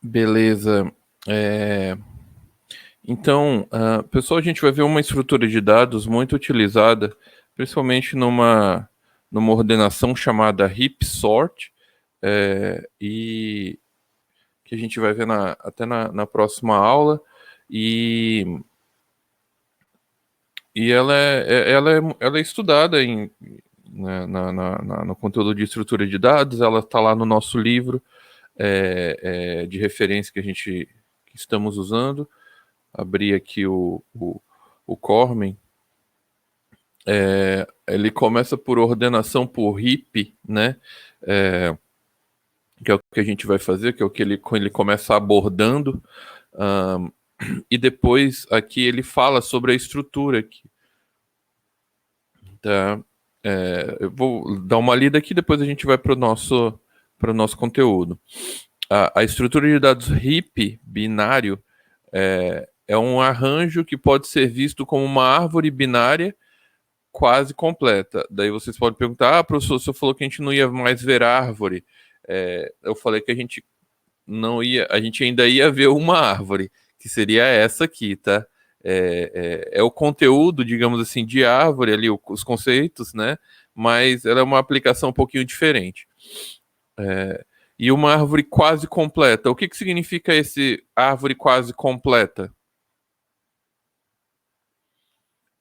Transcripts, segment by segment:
Beleza. Então, pessoal, a gente vai ver uma estrutura de dados muito utilizada, principalmente numa ordenação chamada heap sort, e que a gente vai ver até na próxima aula, e ela é estudada no conteúdo de estrutura de dados. Ela está lá no nosso livro de referência que estamos usando. Abrir aqui o Cormen. Ele começa por ordenação por heap, né? Que é o que a gente vai fazer, que é o que ele começa abordando, e depois aqui ele fala sobre a estrutura aqui. Tá? Eu vou dar uma lida aqui, depois a gente vai para o nosso conteúdo. A estrutura de dados heap binário é um arranjo que pode ser visto como uma árvore binária quase completa. Daí vocês podem perguntar: professor, você falou que a gente não ia mais ver árvore. Eu falei que a gente ainda ia ver uma árvore, que seria essa aqui, tá? É o conteúdo, digamos assim, de árvore ali, os conceitos, né? Mas ela é uma aplicação um pouquinho diferente. E uma árvore quase completa. O que significa esse árvore quase completa?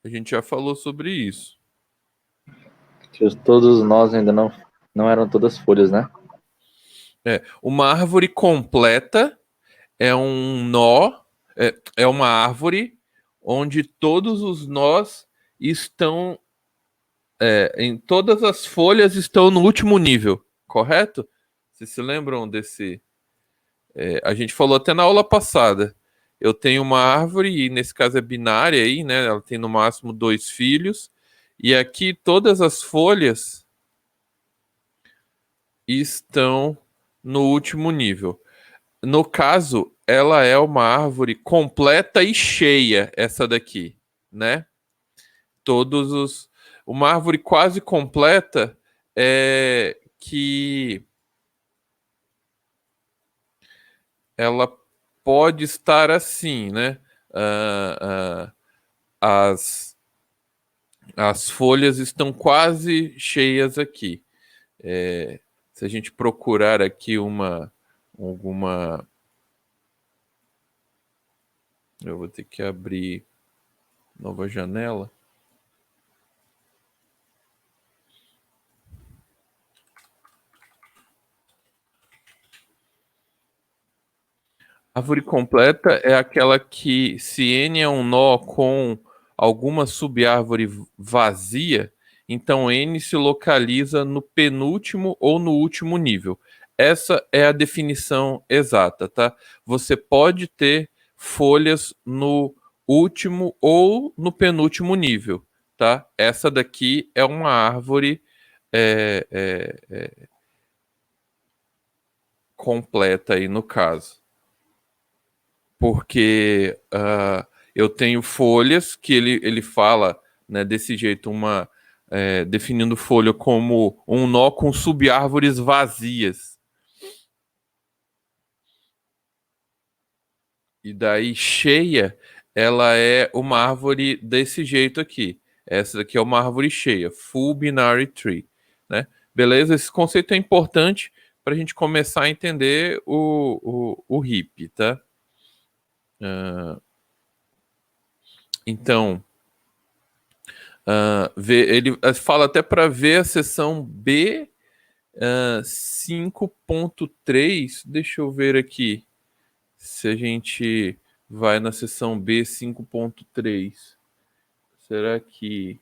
A gente já falou sobre isso. Que todos nós ainda não eram todas folhas, né? Uma árvore completa é um nó, é uma árvore onde todos os nós estão, em todas as folhas estão no último nível, correto? Vocês se lembram desse? A gente falou até na aula passada. Eu tenho uma árvore, e nesse caso é binária aí, né? Ela tem no máximo 2 filhos, e aqui todas as folhas estão no último nível. No caso, ela é uma árvore completa e cheia, essa daqui, né? Uma árvore quase completa é que ela pode estar assim, né? As folhas estão quase cheias aqui. Se a gente procurar aqui alguma... Eu vou ter que abrir nova janela. Árvore completa é aquela que, se N é um nó com alguma subárvore vazia, então N se localiza no penúltimo ou no último nível. Essa é a definição exata, tá? Você pode ter folhas no último ou no penúltimo nível, tá? Essa daqui é uma árvore completa aí no caso. Porque eu tenho folhas que ele fala, né, desse jeito, definindo folha como um nó com subárvores vazias. E daí cheia, ela é uma árvore desse jeito aqui. Essa daqui é uma árvore cheia, full binary tree, né? Beleza? Esse conceito é importante para a gente começar a entender o heap, tá? Então, ele fala até para ver a seção B 5.3. Deixa eu ver aqui se a gente vai na seção B 5.3. Será que...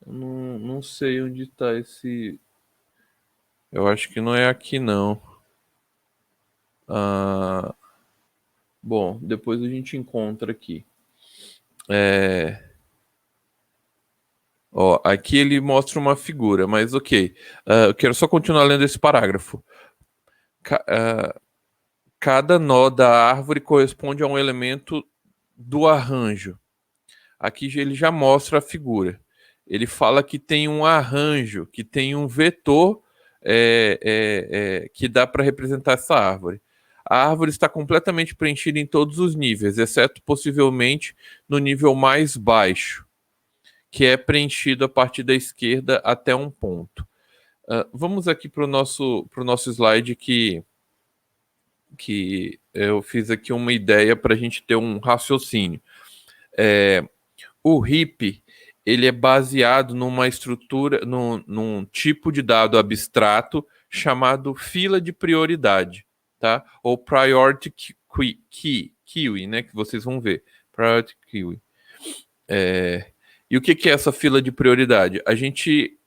Eu não sei onde está esse... Eu acho que não é aqui, não. Bom, depois a gente encontra aqui. Aqui ele mostra uma figura, mas ok. Eu quero só continuar lendo esse parágrafo. Cada nó da árvore corresponde a um elemento do arranjo. Aqui ele já mostra a figura. Ele fala que tem um arranjo, que tem um vetor que dá para representar essa árvore. A árvore está completamente preenchida em todos os níveis, exceto possivelmente no nível mais baixo, que é preenchido a partir da esquerda até um ponto. Vamos aqui para o nosso slide que eu fiz aqui uma ideia para a gente ter um raciocínio. O HIP, ele é baseado numa estrutura, num tipo de dado abstrato chamado fila de prioridade, tá? Ou priority queue, né? Que vocês vão ver. Priority queue. E o que é essa fila de prioridade? A gente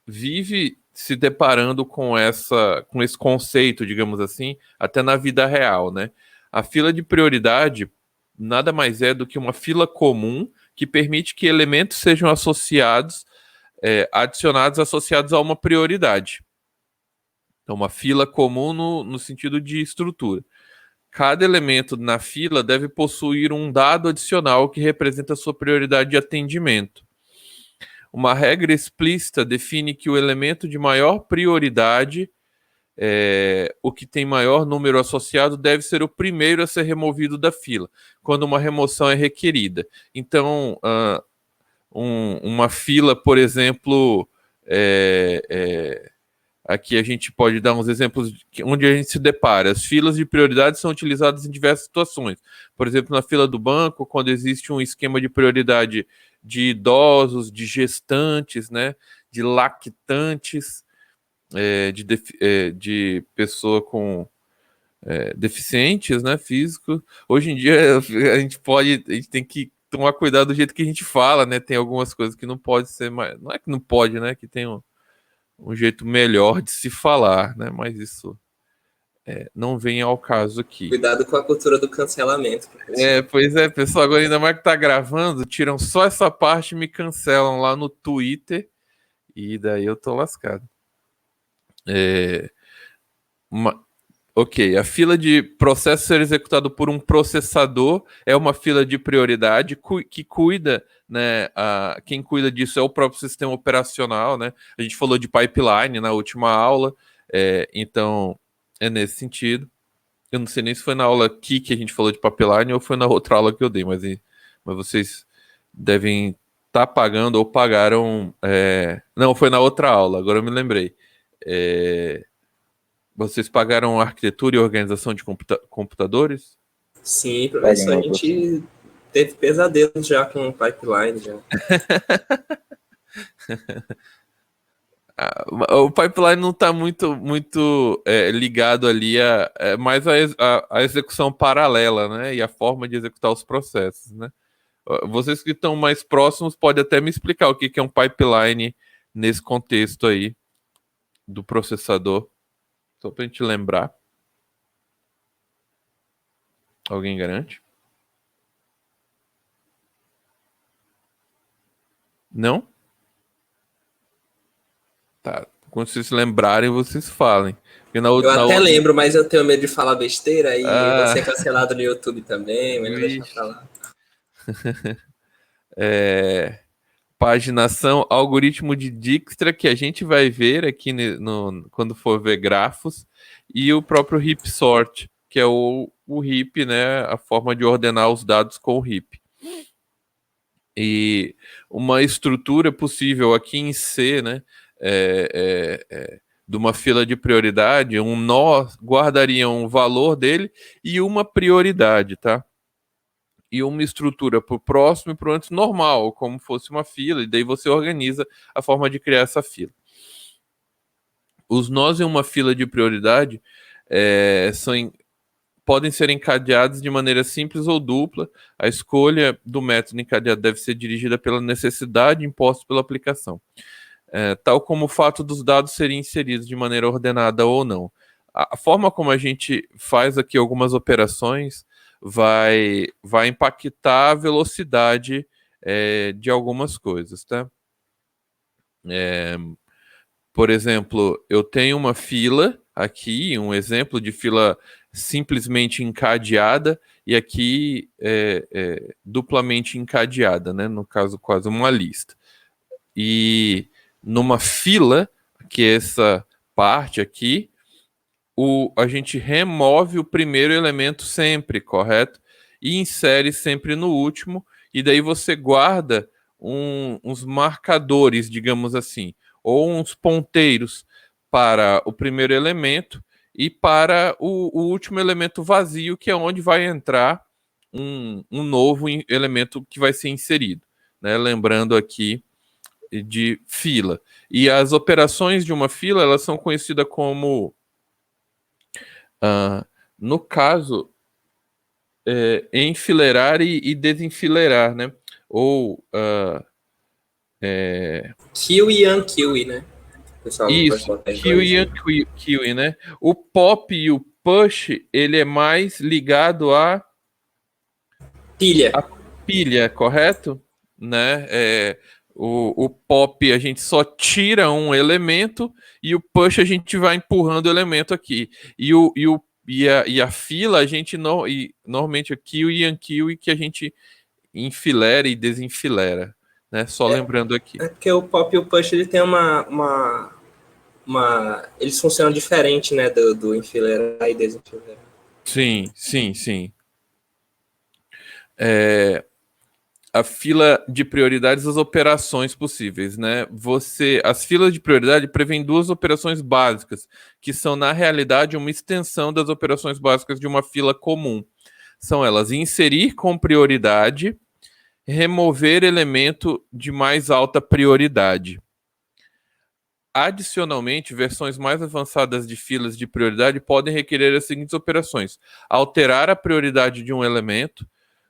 vive se deparando com esse conceito, digamos assim, até na vida real, né? A fila de prioridade nada mais é do que uma fila comum que permite que elementos sejam adicionados associados a uma prioridade. Então, uma fila comum no sentido de estrutura. Cada elemento na fila deve possuir um dado adicional que representa a sua prioridade de atendimento. Uma regra explícita define que o elemento de maior prioridade, o que tem maior número associado, deve ser o primeiro a ser removido da fila, quando uma remoção é requerida. Então, uma fila, por exemplo, aqui a gente pode dar uns exemplos onde a gente se depara. As filas de prioridade são utilizadas em diversas situações. Por exemplo, na fila do banco, quando existe um esquema de prioridade de idosos, de gestantes, né, de lactantes, de pessoa com deficientes, né, físico. Hoje em dia a gente tem que tomar cuidado do jeito que a gente fala, né? Tem algumas coisas que não pode ser mais, não é que não pode, né? Que tem um jeito melhor de se falar, né? Mas isso não vem ao caso aqui. Cuidado com a cultura do cancelamento, professor. Pois é, pessoal, agora ainda mais que tá gravando, tiram só essa parte e me cancelam lá no Twitter e daí eu tô lascado. Ok, a fila de processo ser executado por um processador é uma fila de prioridade que cuida, né? Quem cuida disso é o próprio sistema operacional, né? A gente falou de pipeline na última aula, então é nesse sentido. Eu não sei nem se foi na aula aqui que a gente falou de pipeline ou foi na outra aula que eu dei, mas vocês devem estar pagando ou pagaram. Não, foi na outra aula, agora eu me lembrei. Vocês pagaram arquitetura e organização de computadores? Sim, professor, a gente teve pesadelos já com o pipeline. Já. O pipeline não está muito ligado ali mais a execução paralela, né? E a forma de executar os processos, né? Vocês que estão mais próximos podem até me explicar o que é um pipeline nesse contexto aí do processador. Só para a gente lembrar. Alguém garante? Não? Tá. Quando vocês se lembrarem, vocês falem. Eu até lembro, mas eu tenho medo de falar besteira e eu vou ser cancelado no YouTube também, mas deixa pra lá. Paginação, algoritmo de Dijkstra, que a gente vai ver aqui quando for ver grafos, e o próprio heap sort, que é o heap, né, a forma de ordenar os dados com o heap. E uma estrutura possível aqui em C, né, de uma fila de prioridade, um nó guardaria um valor dele e uma prioridade, tá? E uma estrutura para o próximo e para o antes normal, como fosse uma fila, e daí você organiza a forma de criar essa fila. Os nós em uma fila de prioridade podem ser encadeados de maneira simples ou dupla. A escolha do método encadeado deve ser dirigida pela necessidade imposta pela aplicação, tal como o fato dos dados serem inseridos de maneira ordenada ou não. A forma como a gente faz aqui algumas operações vai impactar a velocidade de algumas coisas, tá? Por exemplo, eu tenho uma fila aqui, um exemplo de fila simplesmente encadeada, e aqui duplamente encadeada, né? No caso, quase uma lista. E numa fila, que é essa parte aqui, a gente remove o primeiro elemento sempre, correto? E insere sempre no último, e daí você guarda uns marcadores, digamos assim, ou uns ponteiros para o primeiro elemento e para o último elemento vazio, que é onde vai entrar um novo elemento que vai ser inserido, né? Lembrando aqui de fila. E as operações de uma fila, elas são conhecidas como, no caso, enfileirar e desenfileirar, né? Ou Kiwi e unkiwi, né? O pessoal pode isso, colocar em kiwi dois. e kiwi, né? O pop e o push, ele é mais ligado à Pilha. pilha, correto? Né? O pop a gente só tira um elemento e o push a gente vai empurrando o elemento aqui. E a fila a gente normalmente o kiwi e unkiwi que a gente enfilera e desenfilera, né? Só lembrando aqui. É porque o pop e o push ele tem eles funcionam diferente, né? Do enfileirar e desenfileirar. Sim, sim, sim. A fila de prioridades, as operações possíveis, né? As filas de prioridade prevêem duas operações básicas, que são, na realidade, uma extensão das operações básicas de uma fila comum. São elas inserir com prioridade, remover elemento de mais alta prioridade. Adicionalmente, versões mais avançadas de filas de prioridade podem requerer as seguintes operações: alterar a prioridade de um elemento,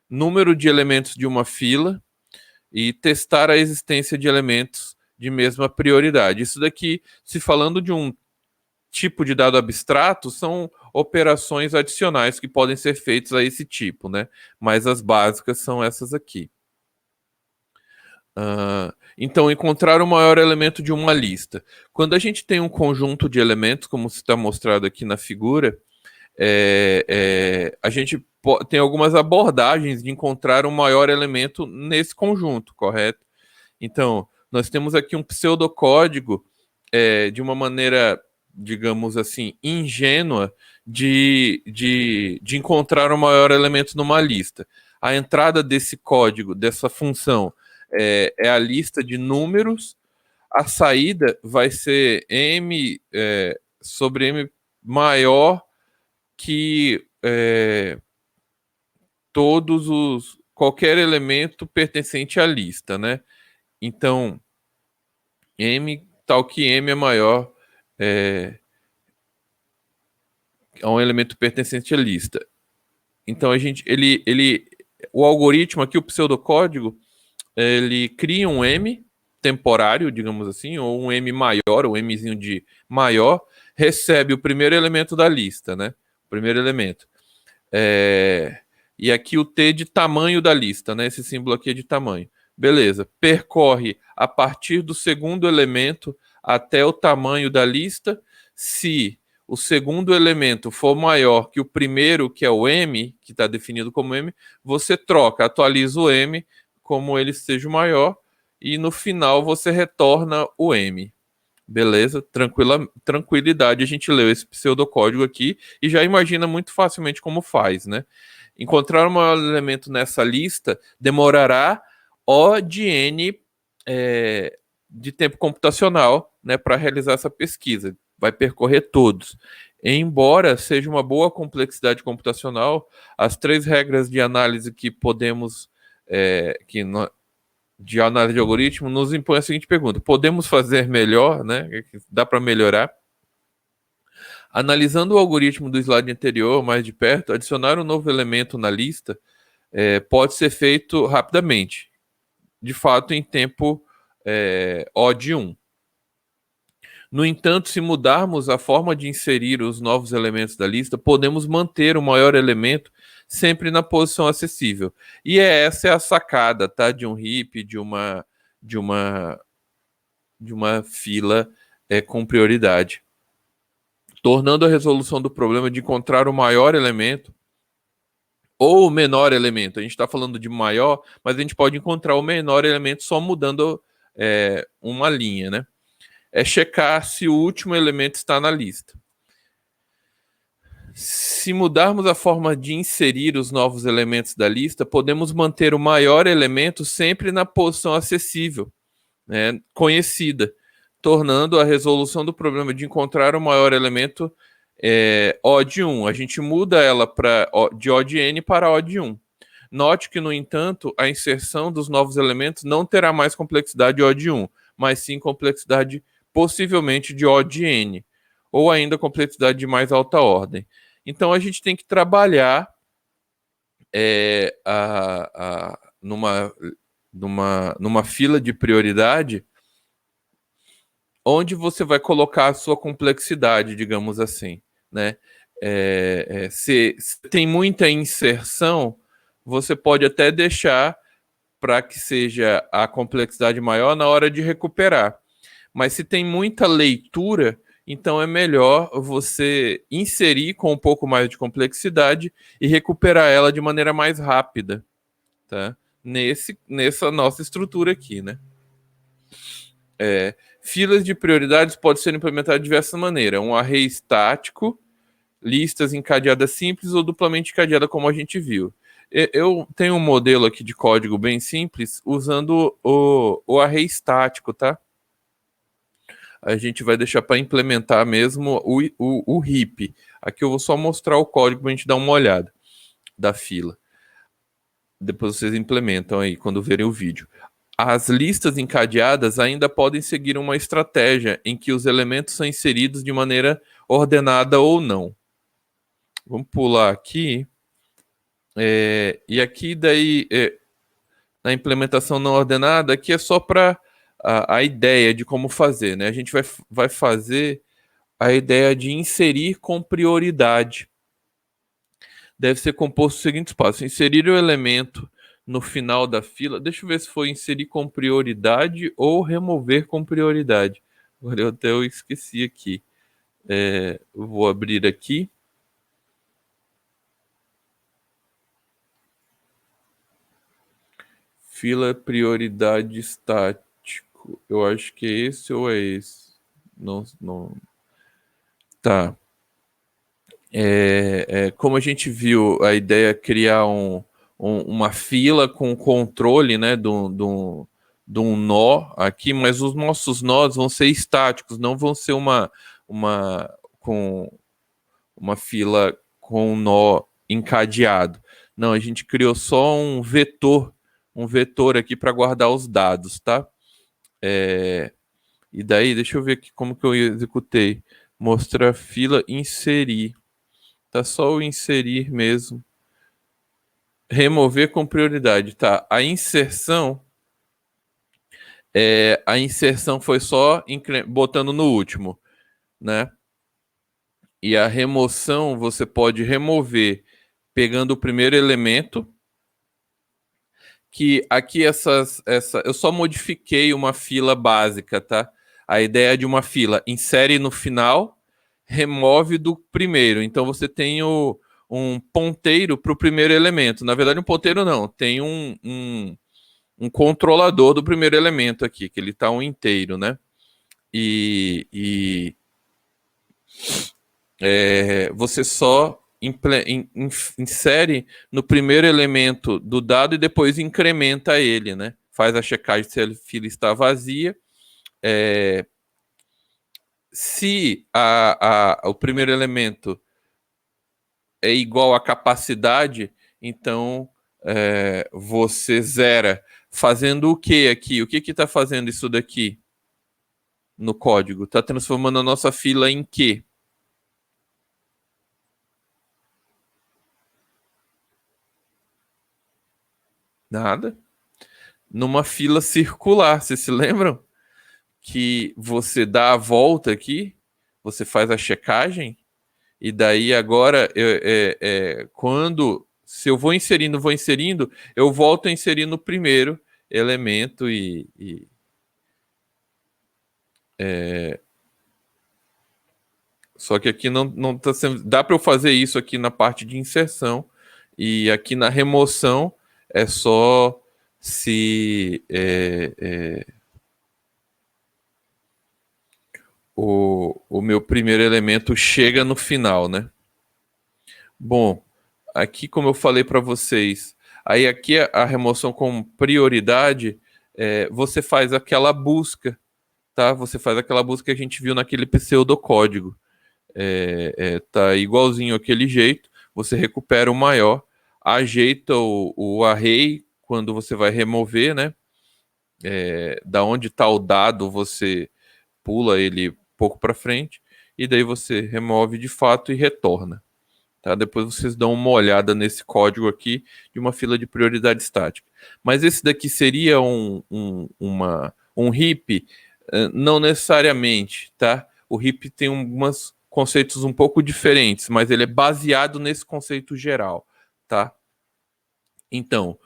número de elementos de uma fila e testar a existência de elementos de mesma prioridade. Isso daqui, se falando de um tipo de dado abstrato, são operações adicionais que podem ser feitas a esse tipo, né? Mas as básicas são essas aqui. Então, encontrar o maior elemento de uma lista. Quando a gente tem um conjunto de elementos, como está mostrado aqui na figura, a gente tem algumas abordagens de encontrar um maior elemento nesse conjunto, correto? Então, nós temos aqui um pseudocódigo de uma maneira, digamos assim, ingênua de encontrar o maior elemento numa lista. A entrada desse código, dessa função, é a lista de números, a saída vai ser m sobre m maior que qualquer elemento pertencente à lista, né? Então, m tal que m é maior a um elemento pertencente à lista. Então o algoritmo aqui, o pseudocódigo, ele cria um m temporário, digamos assim, ou um m maior, ou mzinho de maior, recebe o primeiro elemento da lista, né? O primeiro elemento. E aqui o t de tamanho da lista, né? Esse símbolo aqui é de tamanho. Beleza. Percorre a partir do segundo elemento até o tamanho da lista. Se o segundo elemento for maior que o primeiro, que é o m, que está definido como m, você troca, atualiza o m como ele seja o maior, e no final você retorna o m. Beleza? Tranquilidade, a gente leu esse pseudocódigo aqui e já imagina muito facilmente como faz, né? Encontrar o maior elemento nessa lista demorará O de N de tempo computacional, né, para realizar essa pesquisa. Vai percorrer todos. Embora seja uma boa complexidade computacional, as 3 regras de análise que podemos de análise de algoritmo nos impõe a seguinte pergunta: podemos fazer melhor, né? Dá para melhorar? Analisando o algoritmo do slide anterior mais de perto, adicionar um novo elemento na lista pode ser feito rapidamente, de fato em tempo O de 1. No entanto, se mudarmos a forma de inserir os novos elementos da lista, podemos manter o maior elemento sempre na posição acessível. E essa é a sacada, tá? De um heap, de uma fila com prioridade. Tornando a resolução do problema de encontrar o maior elemento ou o menor elemento. A gente está falando de maior, mas a gente pode encontrar o menor elemento só mudando uma linha, né? é checar se o último elemento está na lista. Se mudarmos a forma de inserir os novos elementos da lista, podemos manter o maior elemento sempre na posição acessível, né, conhecida, tornando a resolução do problema de encontrar o maior elemento O de 1. A gente muda ela de O de N para O de 1. Note que, no entanto, a inserção dos novos elementos não terá mais complexidade O de 1, mas sim complexidade possivelmente de O de N, ou ainda complexidade de mais alta ordem. Então, a gente tem que trabalhar numa fila de prioridade onde você vai colocar a sua complexidade, digamos assim, né? Se tem muita inserção, você pode até deixar para que seja a complexidade maior na hora de recuperar. Mas se tem muita leitura, então é melhor você inserir com um pouco mais de complexidade e recuperar ela de maneira mais rápida, tá? Nessa nossa estrutura aqui, né? Filas de prioridades podem ser implementadas de diversas maneiras. Um array estático, listas encadeadas simples ou duplamente encadeadas, como a gente viu. Eu tenho um modelo aqui de código bem simples usando o array estático, tá? A gente vai deixar para implementar mesmo o heap. Aqui eu vou só mostrar o código para a gente dar uma olhada da fila. Depois vocês implementam aí quando verem o vídeo. As listas encadeadas ainda podem seguir uma estratégia em que os elementos são inseridos de maneira ordenada ou não. Vamos pular aqui. E aqui daí, na implementação não ordenada, aqui é só para a ideia de como fazer, né? A gente vai fazer a ideia de inserir com prioridade. Deve ser composto dos seguintes passos: inserir o elemento no final da fila. Deixa eu ver se foi inserir com prioridade ou remover com prioridade. Agora eu esqueci aqui. Vou abrir aqui. Fila prioridade estático. Eu acho que é esse ou é esse. Não. Tá. Como a gente viu, a ideia é criar uma fila com controle, né, de um nó aqui, mas os nossos nós vão ser estáticos, não vão ser uma fila com um nó encadeado. Não, a gente criou só um vetor aqui para guardar os dados, tá? E daí, deixa eu ver aqui como que eu executei. Mostrar fila, inserir. Tá só o inserir mesmo. Remover com prioridade, tá? A inserção foi só botando no último, né? E a remoção você pode remover pegando o primeiro elemento, que aqui eu só modifiquei uma fila básica, tá? A ideia de uma fila: insere no final, remove do primeiro. Então você tem um ponteiro para o primeiro elemento. Na verdade, um ponteiro não, tem um controlador do primeiro elemento aqui, que ele está inteiro, né? Você só insere no primeiro elemento do dado e depois incrementa ele, né? Faz a checagem se a fila está vazia. Se o primeiro elemento é igual à capacidade, então você zera. Fazendo o que aqui? O que está fazendo isso daqui no código? Está transformando a nossa fila em quê? Nada. Numa fila circular, vocês se lembram? Que você dá a volta aqui, você faz a checagem, e daí agora, se eu vou inserindo, eu volto a inserir no primeiro elemento só que aqui não tá sendo. Dá para eu fazer isso aqui na parte de inserção, e aqui na remoção é só se o meu primeiro elemento chega no final, né? Bom, aqui como eu falei para vocês, aí aqui a remoção com prioridade, você faz aquela busca, tá? Você faz aquela busca que a gente viu naquele pseudocódigo. Tá igualzinho aquele jeito, você recupera o maior, ajeita o array quando você vai remover, né? Da onde está o dado, você pula ele um pouco para frente, e daí você remove de fato e retorna. Tá? Depois vocês dão uma olhada nesse código aqui de uma fila de prioridade estática. Mas esse daqui seria um heap? Não necessariamente, tá? O heap tem alguns conceitos um pouco diferentes, mas ele é baseado nesse conceito geral, tá? Então,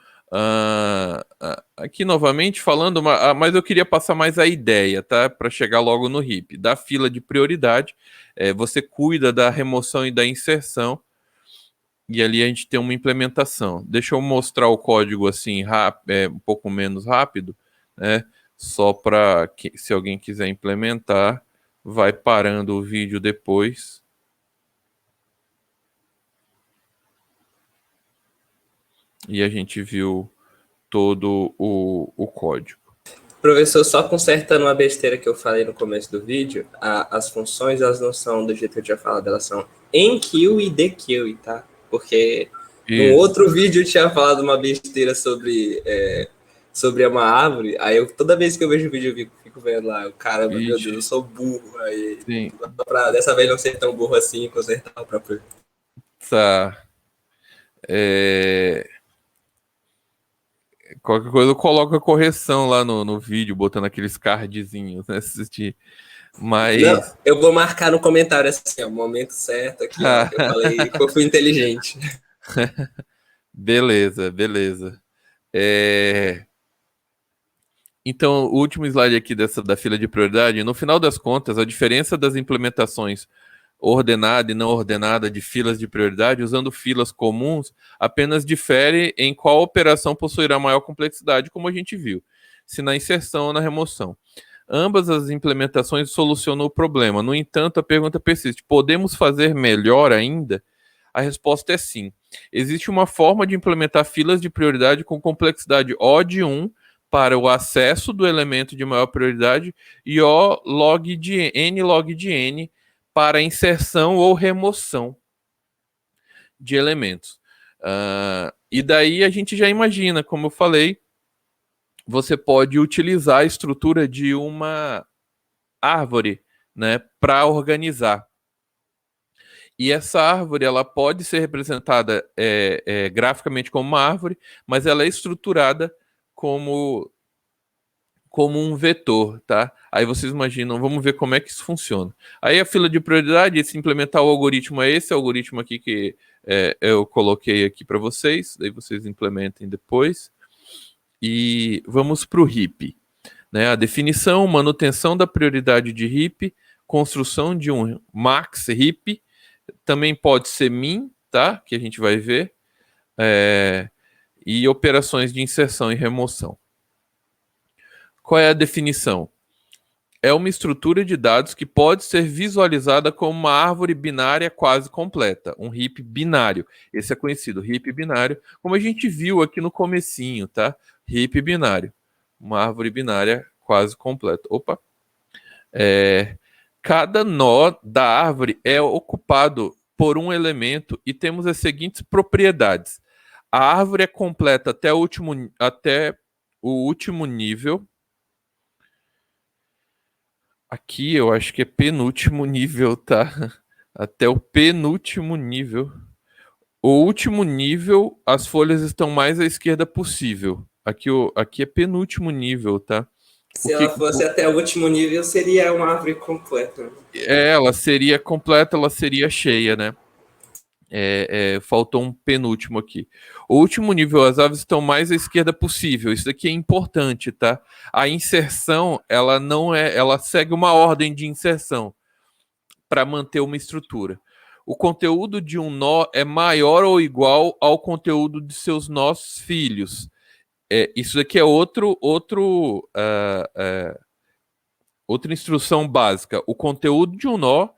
aqui novamente falando, mas eu queria passar mais a ideia, tá? Para chegar logo no heap. Da fila de prioridade, você cuida da remoção e da inserção, e ali a gente tem uma implementação. Deixa eu mostrar o código assim, um pouco menos rápido, né? Só para que, se alguém quiser implementar, vai parando o vídeo depois. E a gente viu todo o código. Professor, só consertando uma besteira que eu falei no começo do vídeo, as funções, elas não são do jeito que eu tinha falado, elas são enqueue e dequeue, tá? Porque no outro vídeo eu tinha falado uma besteira sobre uma árvore, aí toda vez que eu vejo o vídeo eu fico vendo lá, caramba, meu Deus, eu sou burro, aí pra dessa vez não ser tão burro assim, consertar o próprio. Tá. Qualquer coisa eu coloco a correção lá no vídeo, botando aqueles cardzinhos, né? Assistir. Mas... Não, eu vou marcar no comentário assim, ó, o momento certo aqui, ó, que eu falei que eu fui inteligente. Beleza. Então, o último slide aqui da fila de prioridade, no final das contas, a diferença das implementações ordenada e não ordenada de filas de prioridade, usando filas comuns, apenas difere em qual operação possuirá maior complexidade, como a gente viu, se na inserção ou na remoção. Ambas as implementações solucionam o problema. No entanto, a pergunta persiste: podemos fazer melhor ainda? A resposta é sim. Existe uma forma de implementar filas de prioridade com complexidade O de 1 para o acesso do elemento de maior prioridade e O log de N para a inserção ou remoção de elementos. E daí a gente já imagina, como eu falei, você pode utilizar a estrutura de uma árvore, né, para organizar. E essa árvore ela pode ser representada graficamente como uma árvore, mas ela é estruturada como um vetor, tá? Aí vocês imaginam, vamos ver como é que isso funciona. Aí a fila de prioridade, se implementar o algoritmo, é esse algoritmo aqui que eu coloquei aqui para vocês, daí vocês implementem depois. E vamos para o heap, né? A definição, manutenção da prioridade de heap, construção de um max heap, também pode ser min, tá? Que a gente vai ver, e operações de inserção e remoção. Qual é a definição? É uma estrutura de dados que pode ser visualizada como uma árvore binária quase completa, um heap binário. Esse é conhecido, heap binário, como a gente viu aqui no comecinho, tá? Heap binário, uma árvore binária quase completa. Cada nó da árvore é ocupado por um elemento e temos as seguintes propriedades. A árvore é completa até o último nível. Aqui eu acho que é penúltimo nível, tá? Até o penúltimo nível. O último nível, as folhas estão mais à esquerda possível. Aqui é penúltimo nível, tá? Se ela fosse até o último nível, seria uma árvore completa. Ela seria completa, ela seria cheia, né? Faltou um penúltimo aqui. O último nível, as árvores estão mais à esquerda possível. Isso daqui é importante, tá? A inserção, ela segue uma ordem de inserção para manter uma estrutura. O conteúdo de um nó é maior ou igual ao conteúdo de seus nós filhos. Isso daqui é outra outra instrução básica. O conteúdo de um nó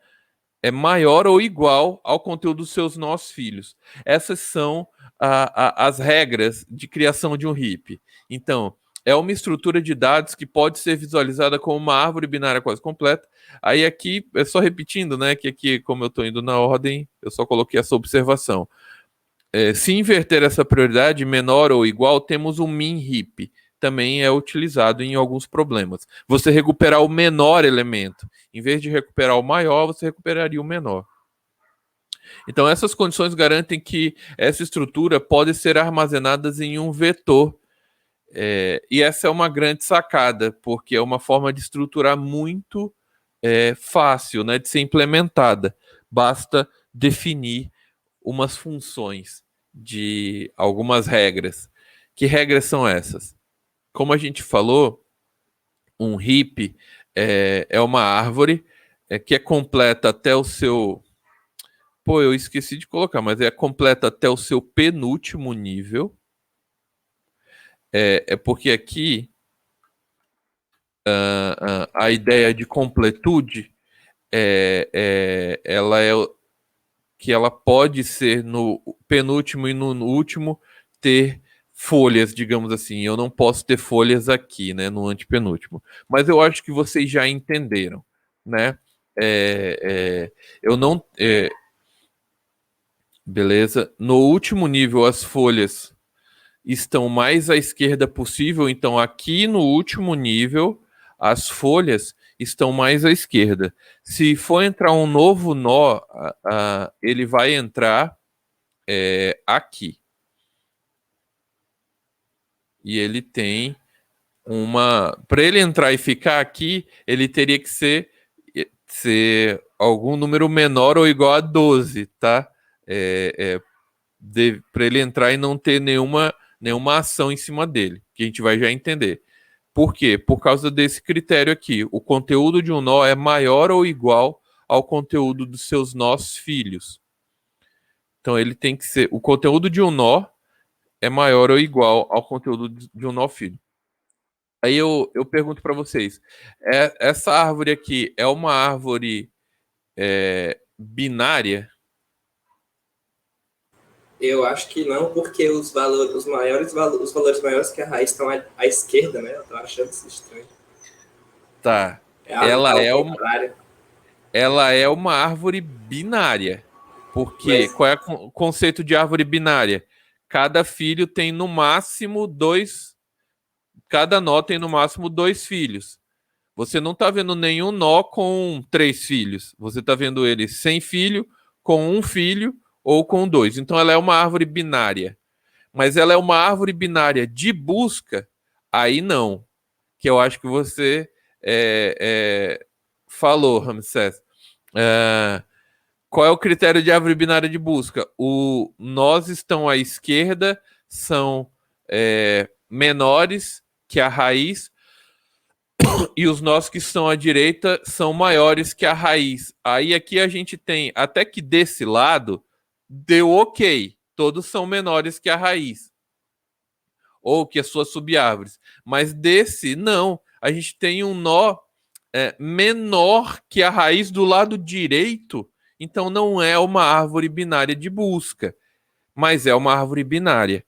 é maior ou igual ao conteúdo dos seus nós filhos. Essas são as regras de criação de um heap. Então, é uma estrutura de dados que pode ser visualizada como uma árvore binária quase completa. Aí aqui, é só repetindo, né, que aqui, como eu estou indo na ordem, eu só coloquei essa observação. Se inverter essa prioridade, menor ou igual, temos um min heap. Também é utilizado em alguns problemas. Você recuperar o menor elemento. Em vez de recuperar o maior, você recuperaria o menor. Então, essas condições garantem que essa estrutura pode ser armazenada em um vetor. E essa é uma grande sacada, porque é uma forma de estruturar muito fácil, né, de ser implementada. Basta definir umas funções de algumas regras. Que regras são essas? Como a gente falou, um heap é uma árvore que é completa até o seu... Pô, eu esqueci de colocar, mas é completa até o seu penúltimo nível. É porque aqui a ideia de completude ela é que ela pode ser no penúltimo e no último ter folhas, digamos assim. Eu não posso ter folhas aqui, né, no antepenúltimo. Mas eu acho que vocês já entenderam, né? Eu não... beleza. No último nível, as folhas estão mais à esquerda possível. Então, aqui no último nível, as folhas estão mais à esquerda. Se for entrar um novo nó, ele vai entrar aqui. E ele tem uma... Para ele entrar e ficar aqui, ele teria que ser algum número menor ou igual a 12, tá? Para ele entrar e não ter nenhuma ação em cima dele, que a gente vai já entender. Por quê? Por causa desse critério aqui. O conteúdo de um nó é maior ou igual ao conteúdo dos seus nós filhos. Então ele tem que ser... O conteúdo de um nó é maior ou igual ao conteúdo de um nó filho. Aí eu pergunto para vocês, essa árvore aqui é uma árvore binária? Eu acho que não, porque os valores maiores que a raiz estão à esquerda, né? Eu tô achando isso estranho. Tá. Ela é uma árvore binária. Porque qual é o conceito de árvore binária? Cada filho tem no máximo 2. Cada nó tem no máximo 2 filhos. Você não está vendo nenhum nó com 3 filhos. Você está vendo ele sem filho, com 1 filho ou com 2. Então ela é uma árvore binária. Mas ela é uma árvore binária de busca? Aí não. Que eu acho que você falou, Ramsés. Qual é o critério de árvore binária de busca? Nós estão à esquerda, são menores que a raiz, e os nós que estão à direita são maiores que a raiz. Aí aqui a gente tem, até que desse lado, deu ok. Todos são menores que a raiz. Ou que as suas subárvores. Mas desse, não. A gente tem um nó menor que a raiz do lado direito. Então não é uma árvore binária de busca, mas é uma árvore binária.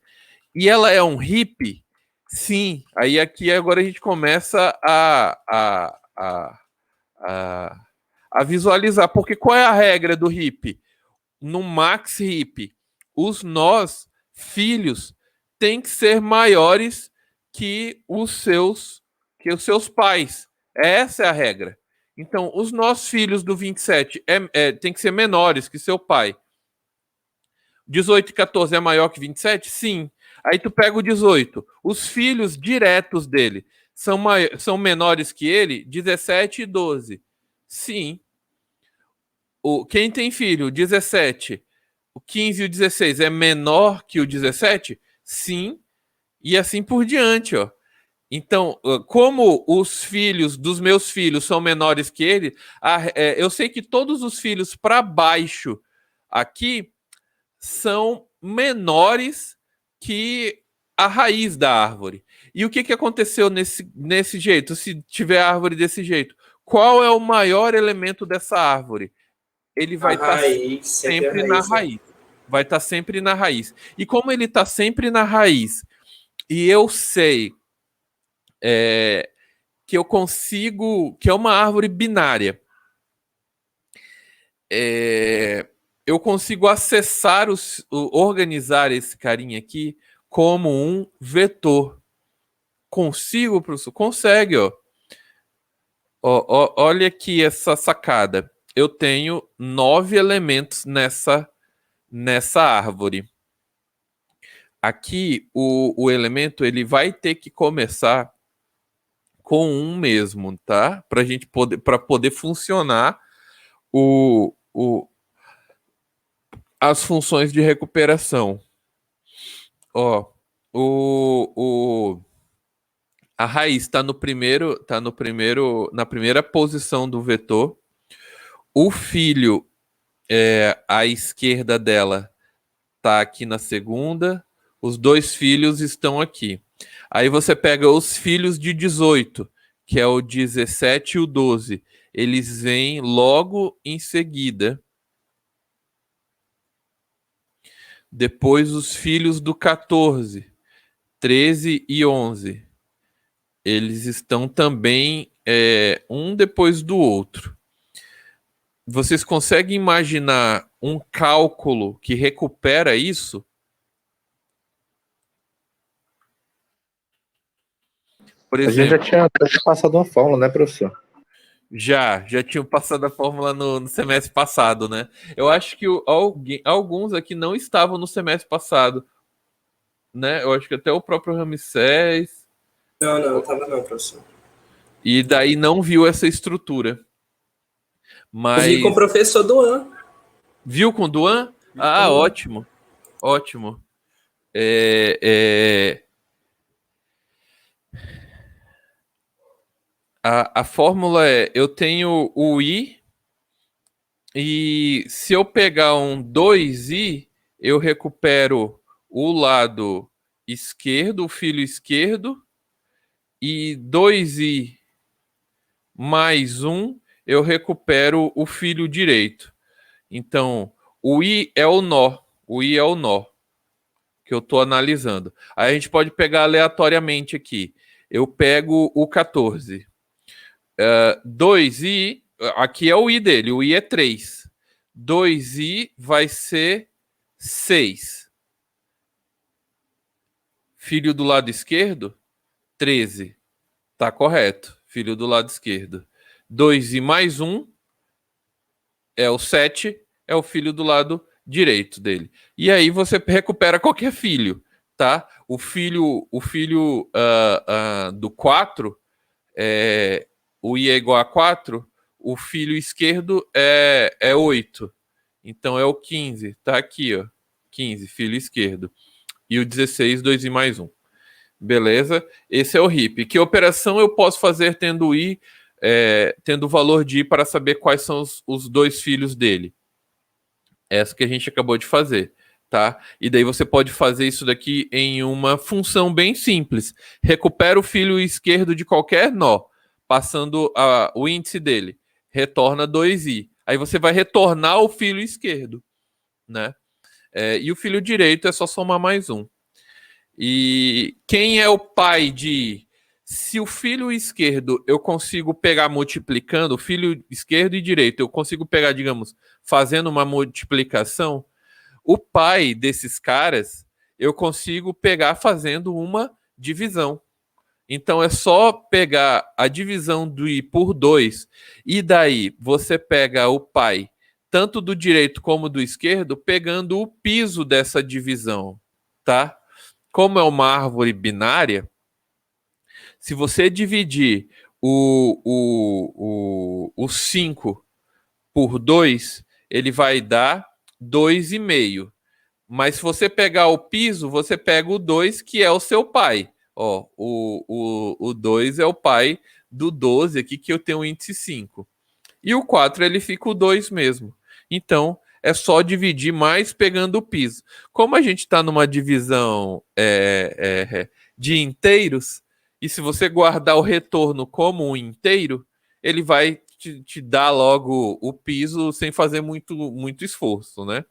E ela é um heap? Sim. Aí aqui agora a gente começa a visualizar. Porque qual é a regra do heap? No max heap, os nós filhos têm que ser maiores que os seus pais. Essa é a regra. Então, os nossos filhos do 27 tem que ser menores que seu pai. 18 e 14 é maior que 27? Sim. Aí tu pega o 18. Os filhos diretos dele são menores que ele? 17 e 12. Sim. Quem tem filho? 17. O 15 e o 16 é menor que o 17? Sim. E assim por diante, ó. Então, como os filhos dos meus filhos são menores que ele, eu sei que todos os filhos para baixo aqui são menores que a raiz da árvore. E o que aconteceu nesse jeito, se tiver árvore desse jeito? Qual é o maior elemento dessa árvore? Ele vai estar sempre na raiz. Vai estar sempre na raiz. E como ele está sempre na raiz, e eu sei que eu consigo, que é uma árvore binária, eu consigo acessar, organizar esse carinha aqui como um vetor. Consigo, professor? Consegue, ó. Olha aqui essa sacada. Eu tenho 9 elementos nessa árvore. Aqui, o elemento ele vai ter que começar com um mesmo, tá? Para poder funcionar as funções de recuperação. Ó, a raiz está na primeira posição do vetor. O filho, à esquerda dela, está aqui na segunda. Os 2 filhos estão aqui. Aí você pega os filhos de 18, que é o 17 e o 12. Eles vêm logo em seguida. Depois os filhos do 14, 13 e 11. Eles estão também um depois do outro. Vocês conseguem imaginar um cálculo que recupera isso? Por exemplo, a gente já tinha passado uma fórmula, né, professor? Já tinham passado a fórmula no semestre passado, né? Eu acho que alguns aqui não estavam no semestre passado, né? Eu acho que até o próprio Ramsés. Não estava não, professor. E daí não viu essa estrutura. Mas... Vi com o professor Duan. Viu com o Duan? Ótimo. Ótimo. A fórmula é, eu tenho o I, e se eu pegar um 2i, eu recupero o lado esquerdo, o filho esquerdo, e 2i mais 1, eu recupero o filho direito. Então, o I é o nó que eu estou analisando. Aí a gente pode pegar aleatoriamente aqui. Eu pego o 14. 2i, aqui é o I dele, o I é 3. 2i vai ser 6. Filho do lado esquerdo, 13. Tá correto, filho do lado esquerdo. 2i mais 1 é o 7, é o filho do lado direito dele. E aí você recupera qualquer filho, tá? O filho do 4, o I é igual a 4, o filho esquerdo é 8. Então é o 15, tá aqui, ó. 15, filho esquerdo. E o 16, 2i mais 1. Beleza? Esse é o RIP. Que operação eu posso fazer tendo I, tendo o valor de I para saber quais são os 2 filhos dele? Essa que a gente acabou de fazer, tá? E daí você pode fazer isso daqui em uma função bem simples. Recupera o filho esquerdo de qualquer nó, passando o índice dele. Retorna 2i. Aí você vai retornar o filho esquerdo, né? E o filho direito é só somar mais 1. E quem é o pai de... Se o filho esquerdo eu consigo pegar multiplicando, o filho esquerdo e direito, eu consigo pegar, digamos, fazendo uma multiplicação, o pai desses caras eu consigo pegar fazendo uma divisão. Então é só pegar a divisão do I por 2, e daí você pega o pai, tanto do direito como do esquerdo, pegando o piso dessa divisão, tá? Como é uma árvore binária, se você dividir o 5 por 2, ele vai dar 2,5. Mas se você pegar o piso, você pega o 2, que é o seu pai. Ó, o 2 é o pai do 12 aqui, que eu tenho o índice 5. E o 4, ele fica o 2 mesmo. Então, é só dividir mais pegando o piso. Como a gente está numa divisão de inteiros, e se você guardar o retorno como um inteiro, ele vai te dar logo o piso sem fazer muito esforço, né?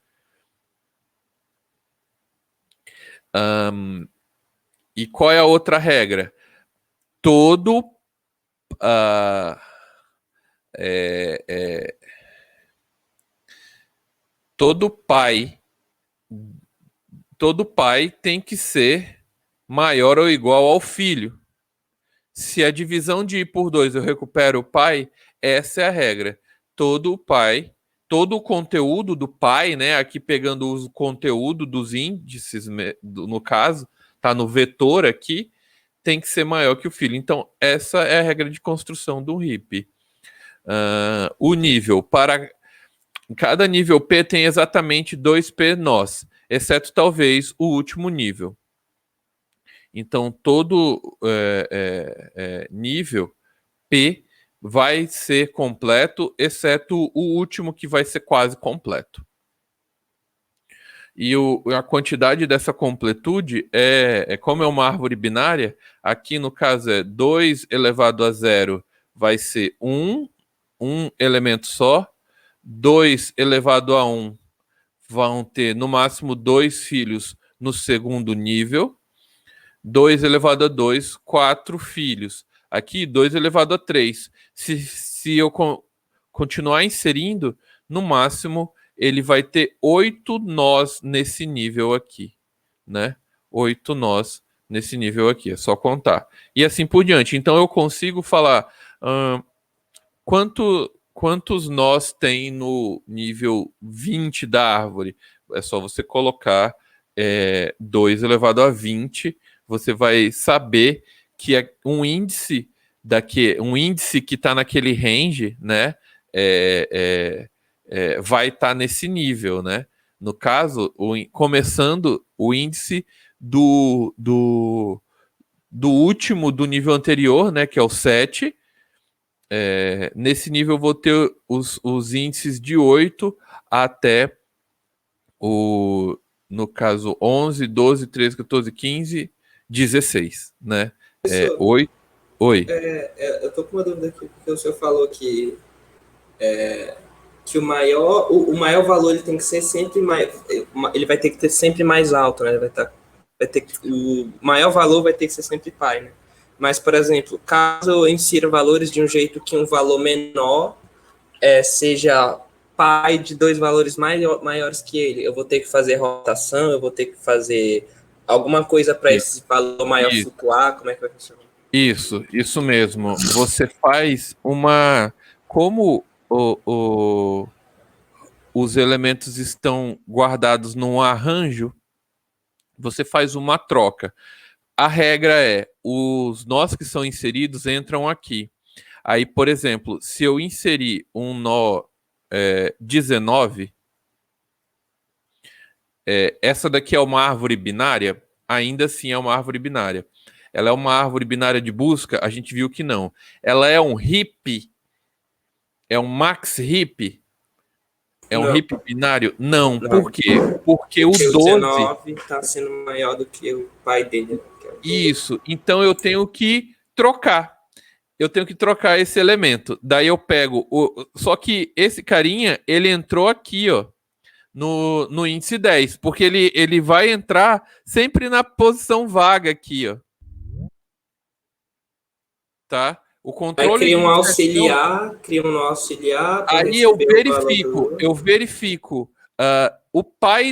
E qual é a outra regra? Todo todo pai tem que ser maior ou igual ao filho. Se a divisão de I por 2 eu recupero o pai, essa é a regra. Todo o conteúdo do pai, né? Aqui pegando o conteúdo dos índices, no caso, tá no vetor aqui, tem que ser maior que o filho. Então, essa é a regra de construção do RIP. O nível para cada nível P tem exatamente 2P nós, exceto talvez o último nível. Então, todo nível P vai ser completo, exceto o último que vai ser quase completo. E a quantidade dessa completude como é uma árvore binária, aqui no caso é 2 elevado a 0 vai ser um elemento só, 2 elevado a 1 vão ter no máximo 2 filhos no segundo nível, 2 elevado a 2, 4 filhos. Aqui, 2 elevado a 3. Se eu continuar inserindo, no máximo, ele vai ter 8 nós nesse nível aqui, né? 8 nós nesse nível aqui, é só contar. E assim por diante. Então, eu consigo falar quantos nós tem no nível 20 da árvore. É só você colocar 2 elevado a 20, você vai saber que é um índice que está naquele range, né? Vai estar nesse nível, né? No caso, começando o índice do último do nível anterior, né? Que é o 7. Nesse nível eu vou ter os índices de 8 até no caso 11, 12, 13, 14, 15, 16, né? 8. Oi. Eu tô com uma dúvida aqui, porque o senhor falou que o maior valor ele tem que ser sempre mais, ele vai ter que ter sempre mais alto, né? O maior valor vai ter que ser sempre pai, né? Mas, por exemplo, caso eu insira valores de um jeito que um valor menor seja pai de 2 valores maiores que ele, eu vou ter que fazer rotação, eu vou ter que fazer alguma coisa para esse valor maior flutuar, como é que vai funcionar? Isso mesmo. Você faz como os elementos estão guardados num arranjo, você faz uma troca. A regra os nós que são inseridos entram aqui. Aí, por exemplo, se eu inserir um nó 19, essa daqui é uma árvore binária, ainda assim é uma árvore binária. Ela é uma árvore binária de busca? A gente viu que não. Ela é um heap? É um max heap? É um heap binário? Não. Por quê? Porque o 12... o 19 está sendo maior do que o pai dele. Isso. Então eu tenho que trocar. Eu tenho que trocar esse elemento. Daí eu pego... Só que esse carinha, ele entrou aqui, ó, no índice 10. Porque ele vai entrar sempre na posição vaga aqui, ó. Tá? O controle. Aí cria um auxiliar. Aí eu verifico o pai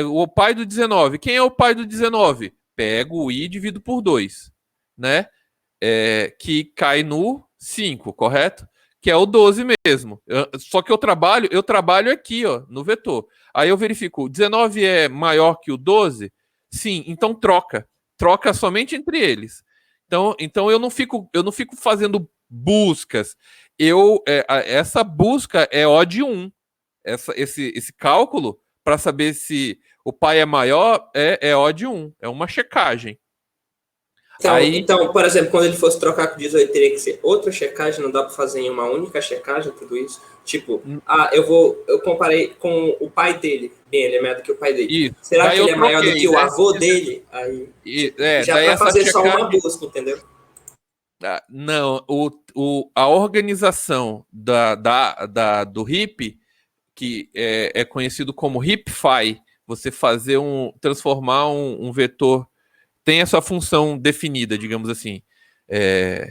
o pai do 19. Quem é o pai do 19? Pego o I e divido por 2, né? Que cai no 5, correto? Que é o 12 mesmo. Só que eu trabalho aqui, ó, no vetor. Aí eu verifico, o 19 é maior que o 12? Sim, então troca. Troca somente entre eles. Então eu não fico fazendo buscas. Essa busca é O de 1. Esse cálculo, para saber se o pai é maior, é O de 1. É uma checagem. Então, por exemplo, quando ele fosse trocar com 18, teria que ser outra checagem, não dá para fazer em uma única checagem tudo isso? Tipo, eu comparei com o pai dele. Bem, ele é maior do que o pai dele. Isso. Será que ele é maior do que o avô dele? Aí, já para fazer só uma busca, entendeu? Não, a organização do heap, que é conhecido como heapify, você transformar um vetor, tem essa função definida, digamos assim,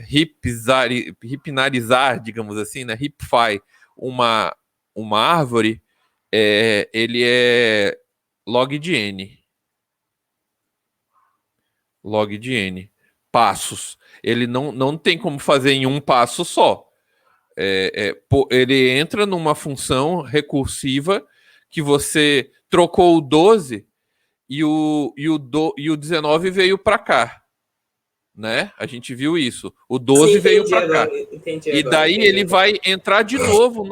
heapinarizar, digamos assim, né? Heapify uma árvore, ele é log de n. Log de n. Passos. Ele não tem como fazer em um passo só. Ele entra numa função recursiva que você trocou o 12 e o 19 veio para cá. Né? A gente viu isso. O 12 veio para cá. E daí ele vai entrar de novo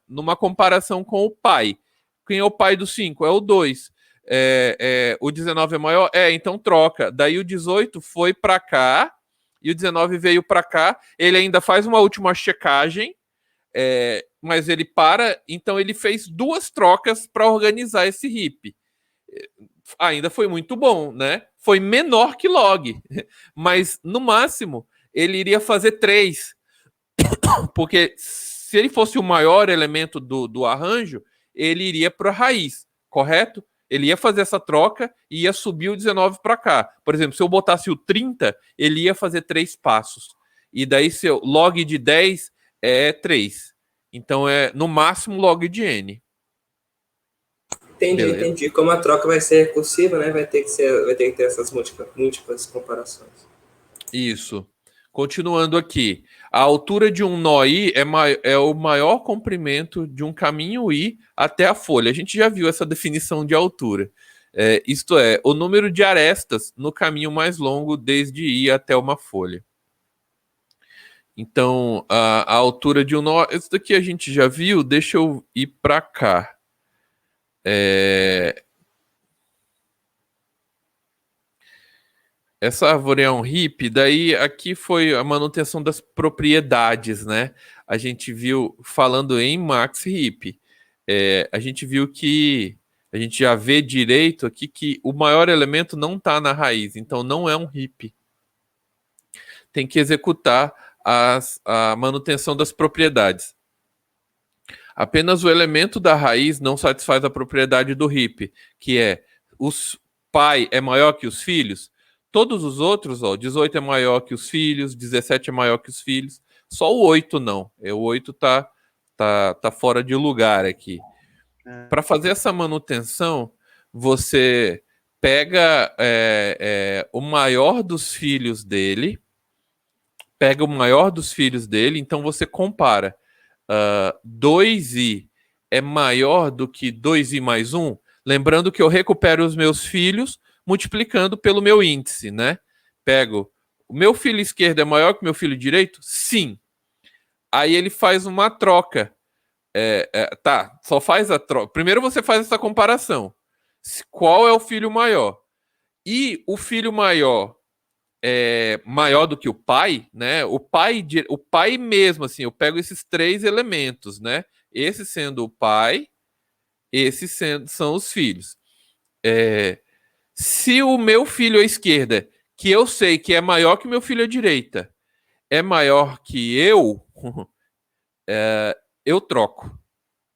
numa comparação com o pai. Quem é o pai do 5? É o 2. O 19 é maior? Então troca. Daí o 18 foi para cá e o 19 veio para cá. Ele ainda faz uma última checagem, mas ele para. Então ele fez 2 trocas para organizar esse heap. Ainda foi muito bom, né? Foi menor que log, mas no máximo ele iria fazer 3, porque se ele fosse o maior elemento do arranjo, ele iria para a raiz, correto? Ele ia fazer essa troca e ia subir o 19 para cá. Por exemplo, se eu botasse o 30, ele ia fazer 3 passos. E daí, seu log de 10 é 3. Então, é no máximo log de n. Entendi. Como a troca vai ser recursiva, né? Vai ter que ter essas múltiplas comparações. Isso. Continuando aqui. A altura de um nó I é o maior comprimento de um caminho I até a folha. A gente já viu essa definição de altura. Isto é, o número de arestas no caminho mais longo desde I até uma folha. Então, a altura de um nó... Isso daqui a gente já viu. Deixa eu ir para cá. Essa árvore é um heap, daí aqui foi a manutenção das propriedades, né? A gente viu, falando em max heap, a gente viu que, a gente já vê direito aqui que o maior elemento não está na raiz, então não é um heap. Tem que executar a manutenção das propriedades. Apenas o elemento da raiz não satisfaz a propriedade do heap, que é os pai é maior que os filhos. Todos os outros, 18 é maior que os filhos, 17 é maior que os filhos, só o 8 não. O 8 tá fora de lugar aqui. Para fazer essa manutenção, você pega o maior dos filhos dele, então você compara. 2i é maior do que 2i mais 1, lembrando que eu recupero os meus filhos multiplicando pelo meu índice, né? Pego, o meu filho esquerdo é maior que o meu filho direito? Sim. Aí ele faz uma troca. Só faz a troca. Primeiro você faz essa comparação. Qual é o filho maior? E o filho maior maior do que o pai, né? O pai mesmo, assim, eu pego esses 3 elementos, né? Esse sendo o pai, são os filhos. Se o meu filho à esquerda, que eu sei que é maior que o meu filho à direita, é maior que eu, eu troco.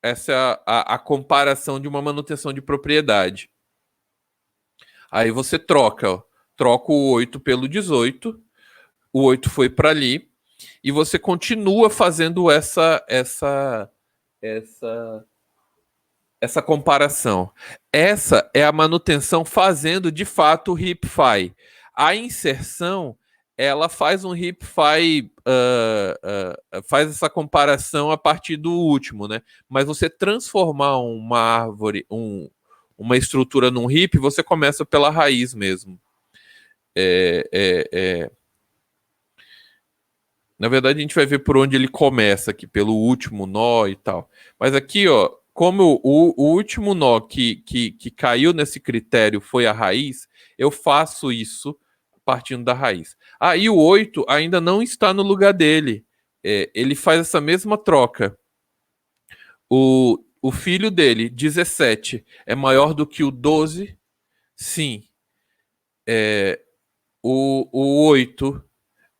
Essa é a comparação de uma manutenção de propriedade. Aí você troca, troca o 8 pelo 18, o 8 foi para ali, e você continua fazendo essa comparação. Essa é a manutenção fazendo, de fato, o heapify. A inserção, ela faz um heapify, faz essa comparação a partir do último, né? Mas você transformar uma árvore, uma estrutura num heap, você começa pela raiz mesmo. Na verdade, a gente vai ver por onde ele começa aqui, pelo último nó e tal. Mas aqui, como o último nó que caiu nesse critério foi a raiz, eu faço isso partindo da raiz. E o 8 ainda não está no lugar dele. Ele faz essa mesma troca. O filho dele, 17, é maior do que o 12? Sim. O 8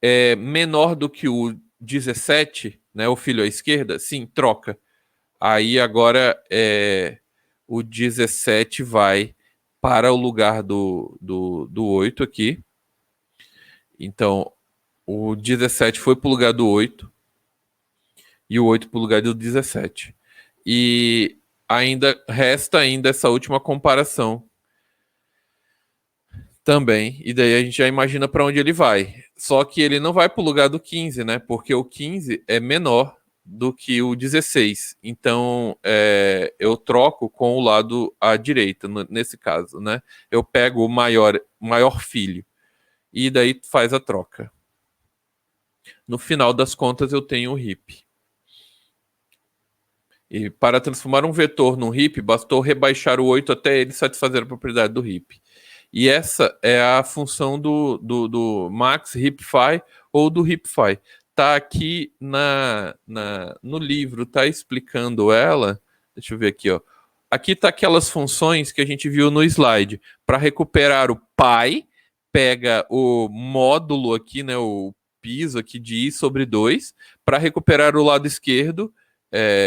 é menor do que o 17, né, o filho à esquerda, sim, troca. Aí agora o 17 vai para o lugar do 8 aqui. Então, o 17 foi para o lugar do 8 e o 8 para o lugar do 17. E resta essa última comparação também. E daí a gente já imagina para onde ele vai. Só que ele não vai para o lugar do 15, né? Porque o 15 é menor do que o 16. Então, eu troco com o lado à direita, nesse caso, né? Eu pego o maior filho. E daí faz a troca. No final das contas, eu tenho o heap. E para transformar um vetor num heap, bastou rebaixar o 8 até ele satisfazer a propriedade do heap. E essa é a função do max heapify ou do heapify. Tá aqui no livro, tá explicando ela. Deixa eu ver aqui, ó. Aqui tá aquelas funções que a gente viu no slide. Para recuperar o pi, pega o módulo aqui, né, o piso aqui de i sobre 2. Para recuperar o lado esquerdo,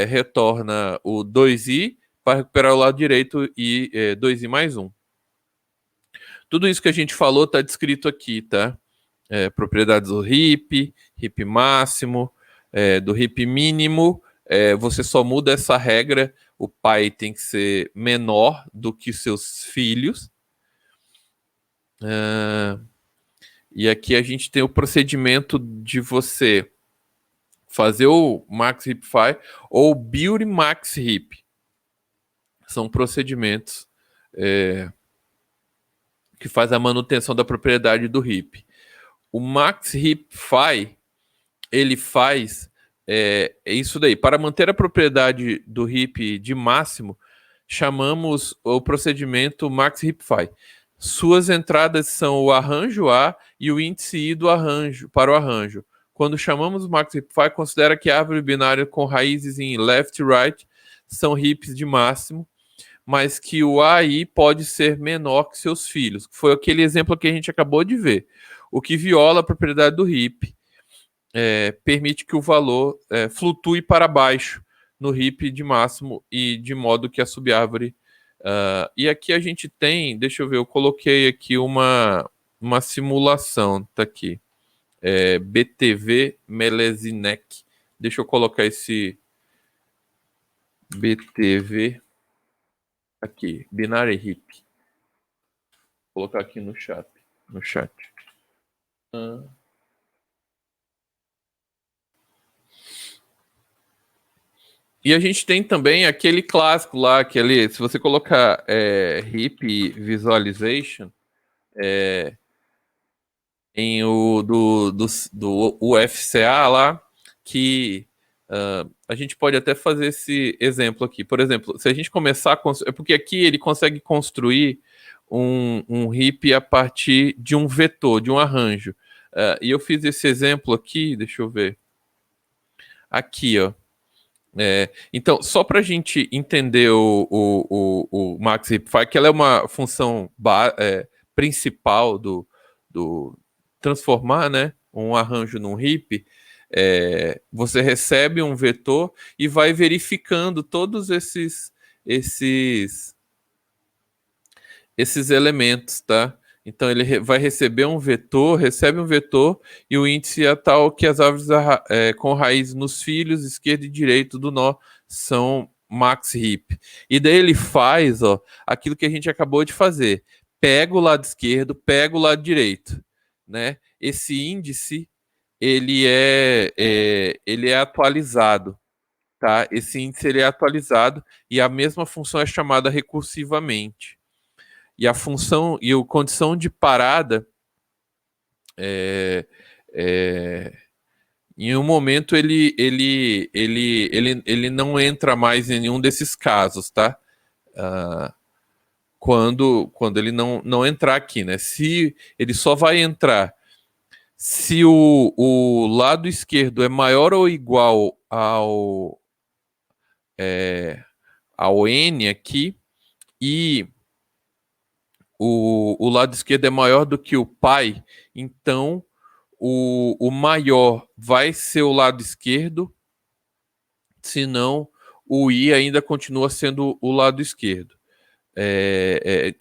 retorna o 2i. Para recuperar o lado direito, 2i mais 1. Tudo isso que a gente falou está descrito aqui, tá? Propriedades do heap máximo, do heap mínimo. Você só muda essa regra. O pai tem que ser menor do que seus filhos. E aqui a gente tem o procedimento de você fazer o max heapify ou build max heap. São procedimentos que faz a manutenção da propriedade do heap. O max heapify, ele faz isso daí. Para manter a propriedade do heap de máximo, chamamos o procedimento max heapify. Suas entradas são o arranjo A e o índice I do arranjo, para o arranjo. Quando chamamos o max heapify, considera que a árvore binária com raízes em left e right são heaps de máximo, mas que o AI pode ser menor que seus filhos. Foi aquele exemplo que a gente acabou de ver. O que viola a propriedade do heap permite que o valor flutue para baixo no heap de máximo e de modo que a subárvore... e aqui a gente tem, deixa eu ver, eu coloquei aqui uma simulação, tá aqui. BTV Melezinec. Deixa eu colocar esse BTV... Aqui, Binary Heap. Vou colocar aqui no chat. E a gente tem também aquele clássico lá, se você colocar Heap Visualization, em o do UFCA lá, que a gente pode até fazer esse exemplo aqui. Por exemplo, se a gente começar a porque aqui ele consegue construir um heap a partir de um vetor, de um arranjo. E eu fiz esse exemplo aqui, deixa eu ver. Aqui, ó. Então, só para a gente entender o max heapify, que ela é uma função principal do transformar, né, um arranjo num heap. Você recebe um vetor e vai verificando todos esses elementos, tá? Então ele vai receber recebe um vetor e o índice é tal que as árvores com raiz nos filhos esquerdo e direito do nó são max heap. E daí ele faz, aquilo que a gente acabou de fazer. Pega o lado esquerdo, pega o lado direito, né? Esse índice ele é atualizado, tá? Esse índice ele é atualizado e a mesma função é chamada recursivamente. E a função e a condição de parada em um momento ele não entra mais em nenhum desses casos, tá? Quando ele não entrar aqui, né? Se ele só vai entrar se o lado esquerdo é maior ou igual ao N aqui e o lado esquerdo é maior do que o pi, então o maior vai ser o lado esquerdo, senão o I ainda continua sendo o lado esquerdo.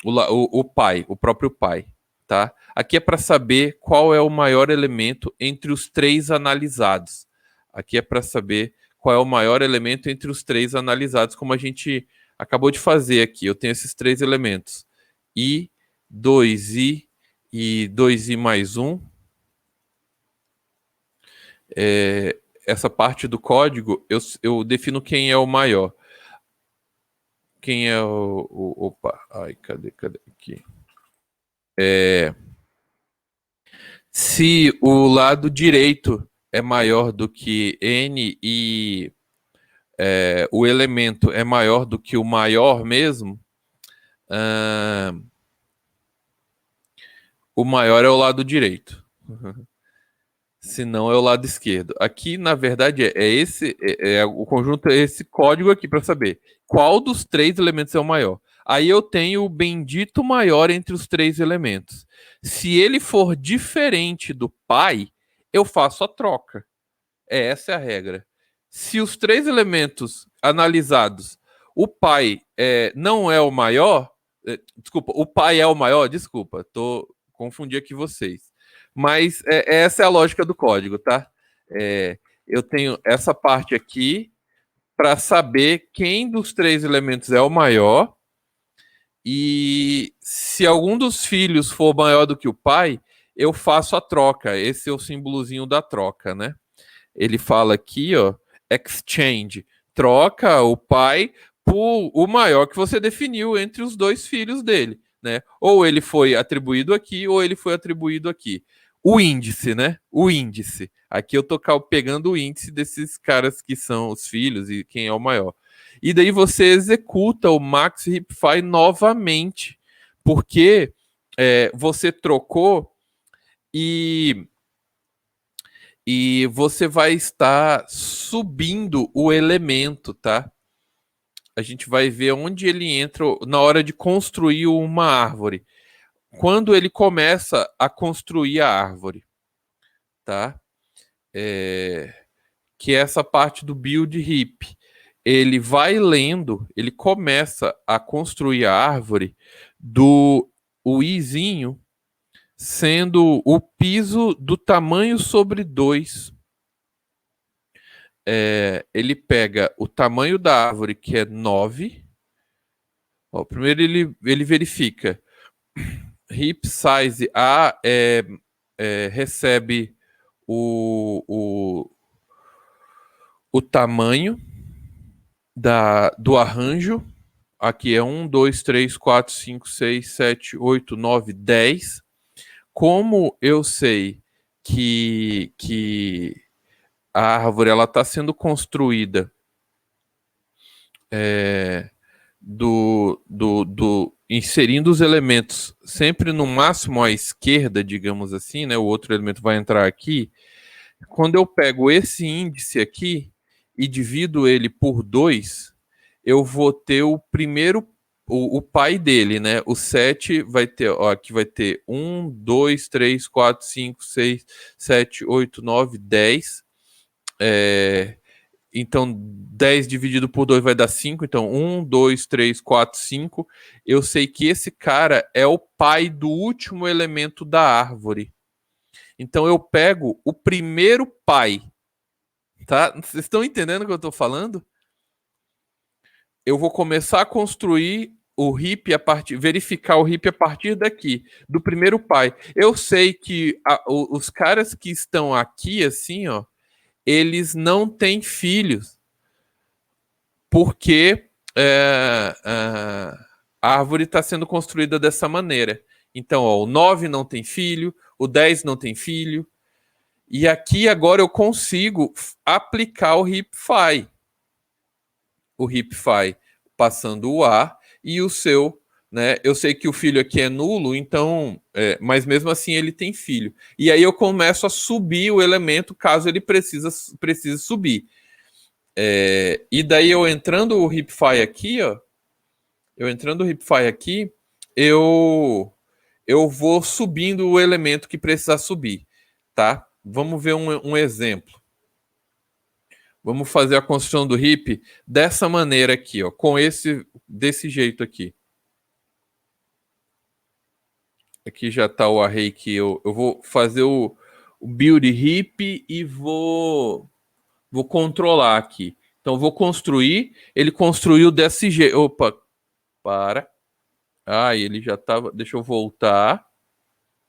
O pai, o próprio pai, tá? Aqui é para saber qual é o maior elemento entre os três analisados. Aqui é para saber qual é o maior elemento entre os três analisados, como a gente acabou de fazer aqui. Eu tenho esses três elementos: I, 2I e 2I mais 1. Essa parte do código, eu defino quem é o maior. Quem é opa, ai, cadê aqui? Se o lado direito é maior do que N e o elemento é maior do que o maior mesmo, o maior é o lado direito. Se não, é o lado esquerdo. Aqui, na verdade, o conjunto é esse código aqui para saber qual dos três elementos é o maior. Aí eu tenho o bendito maior entre os três elementos. Se ele for diferente do pai, eu faço a troca. Essa é a regra. Se os três elementos analisados, o pai não é o maior, desculpa, o pai é o maior, desculpa, confundi aqui vocês. Mas essa é a lógica do código, tá? Eu tenho essa parte aqui para saber quem dos três elementos é o maior, e se algum dos filhos for maior do que o pai, eu faço a troca. Esse é o símbolozinho da troca, né? Ele fala aqui, ó, exchange, troca o pai por o maior que você definiu entre os dois filhos dele, né? Ou ele foi atribuído aqui, ou ele foi atribuído aqui. O índice, né? O índice. Aqui eu tô pegando o índice desses caras que são os filhos e quem é o maior. E daí você executa o max heapfile novamente, porque você trocou e você vai estar subindo o elemento, tá? A gente vai ver onde ele entra na hora de construir uma árvore. Quando ele começa a construir a árvore, tá? Que é essa parte do build heap. Ele vai lendo, ele começa a construir a árvore o izinho sendo o piso do tamanho sobre 2. Ele pega o tamanho da árvore, que é 9. Ó, primeiro ele verifica. Heap size A recebe o tamanho do arranjo. Aqui é 1, 2, 3, 4, 5, 6, 7, 8, 9, 10. Como eu sei que a árvore está sendo construída inserindo os elementos sempre no máximo à esquerda, digamos assim, né? O outro elemento vai entrar aqui. Quando eu pego esse índice aqui e divido ele por 2, eu vou ter o primeiro, o pai dele, né? O 7 vai ter, ó, aqui vai ter 1, 2, 3, 4, 5, 6, 7, 8, 9, 10. Então, 10 dividido por 2 vai dar 5. Então, 1, 2, 3, 4, 5. Eu sei que esse cara é o pai do último elemento da árvore. Então, eu pego o primeiro pai. Tá? Vocês estão entendendo o que eu estou falando? Eu vou começar a construir o heap verificar o heap a partir daqui, do primeiro pai. Eu sei que os caras que estão aqui, assim, ó, eles não têm filhos, porque a árvore está sendo construída dessa maneira. Então, ó, o 9 não tem filho, o 10 não tem filho, e aqui agora eu consigo aplicar o heapfile. O heapfile passando o A e o seu, né? Eu sei que o filho aqui é nulo, então, mas mesmo assim ele tem filho. E aí eu começo a subir o elemento caso ele precise subir. E daí eu entrando o heapfile aqui, ó, eu vou subindo o elemento que precisar subir, tá? Vamos ver um exemplo. Vamos fazer a construção do heap dessa maneira aqui, ó, desse jeito aqui. Aqui já está o array que eu vou fazer o build heap e vou controlar aqui. Então, vou construir. Ele construiu desse jeito. Opa, para. Ele já estava. Deixa eu voltar.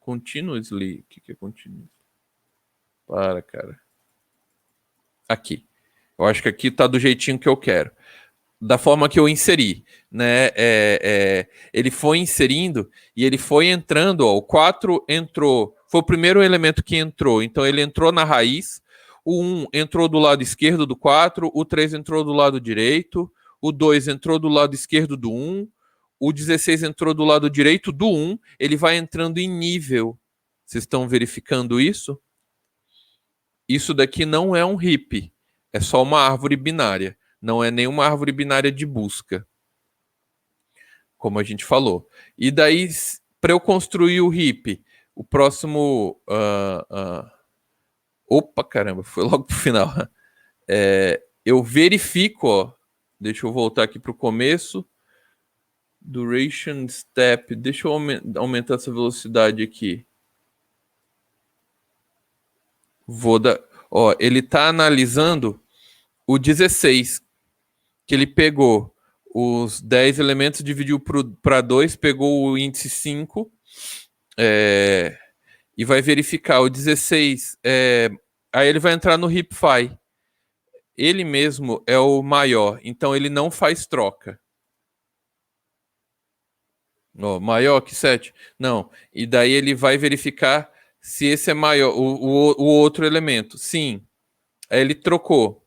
Continuously. O que é continuously? Para, cara. Aqui. Eu acho que aqui está do jeitinho que eu quero. Da forma que eu inseri, né? Ele foi inserindo e ele foi entrando. Ó, o 4 entrou. Foi o primeiro elemento que entrou. Então, ele entrou na raiz. O 1 entrou do lado esquerdo do 4. O 3 entrou do lado direito. O 2 entrou do lado esquerdo do 1. O 16 entrou do lado direito do 1. Ele vai entrando em nível. Vocês estão verificando isso? Isso daqui não é um heap. É só uma árvore binária. Não é nenhuma árvore binária de busca. Como a gente falou. E daí, para eu construir o heap, o próximo... Opa, caramba, foi logo pro final. Eu verifico, ó. Deixa eu voltar aqui para o começo. Duration step. Deixa eu aumentar essa velocidade aqui. Vou dar... Ó, ele está analisando o 16, que ele pegou os 10 elementos, dividiu para 2, pegou o índice 5, e vai verificar o 16. Aí ele vai entrar no heapfy. Ele mesmo é o maior, então ele não faz troca. Maior que 7? Não. E daí ele vai verificar se esse é maior, o outro elemento. Sim. Aí ele trocou.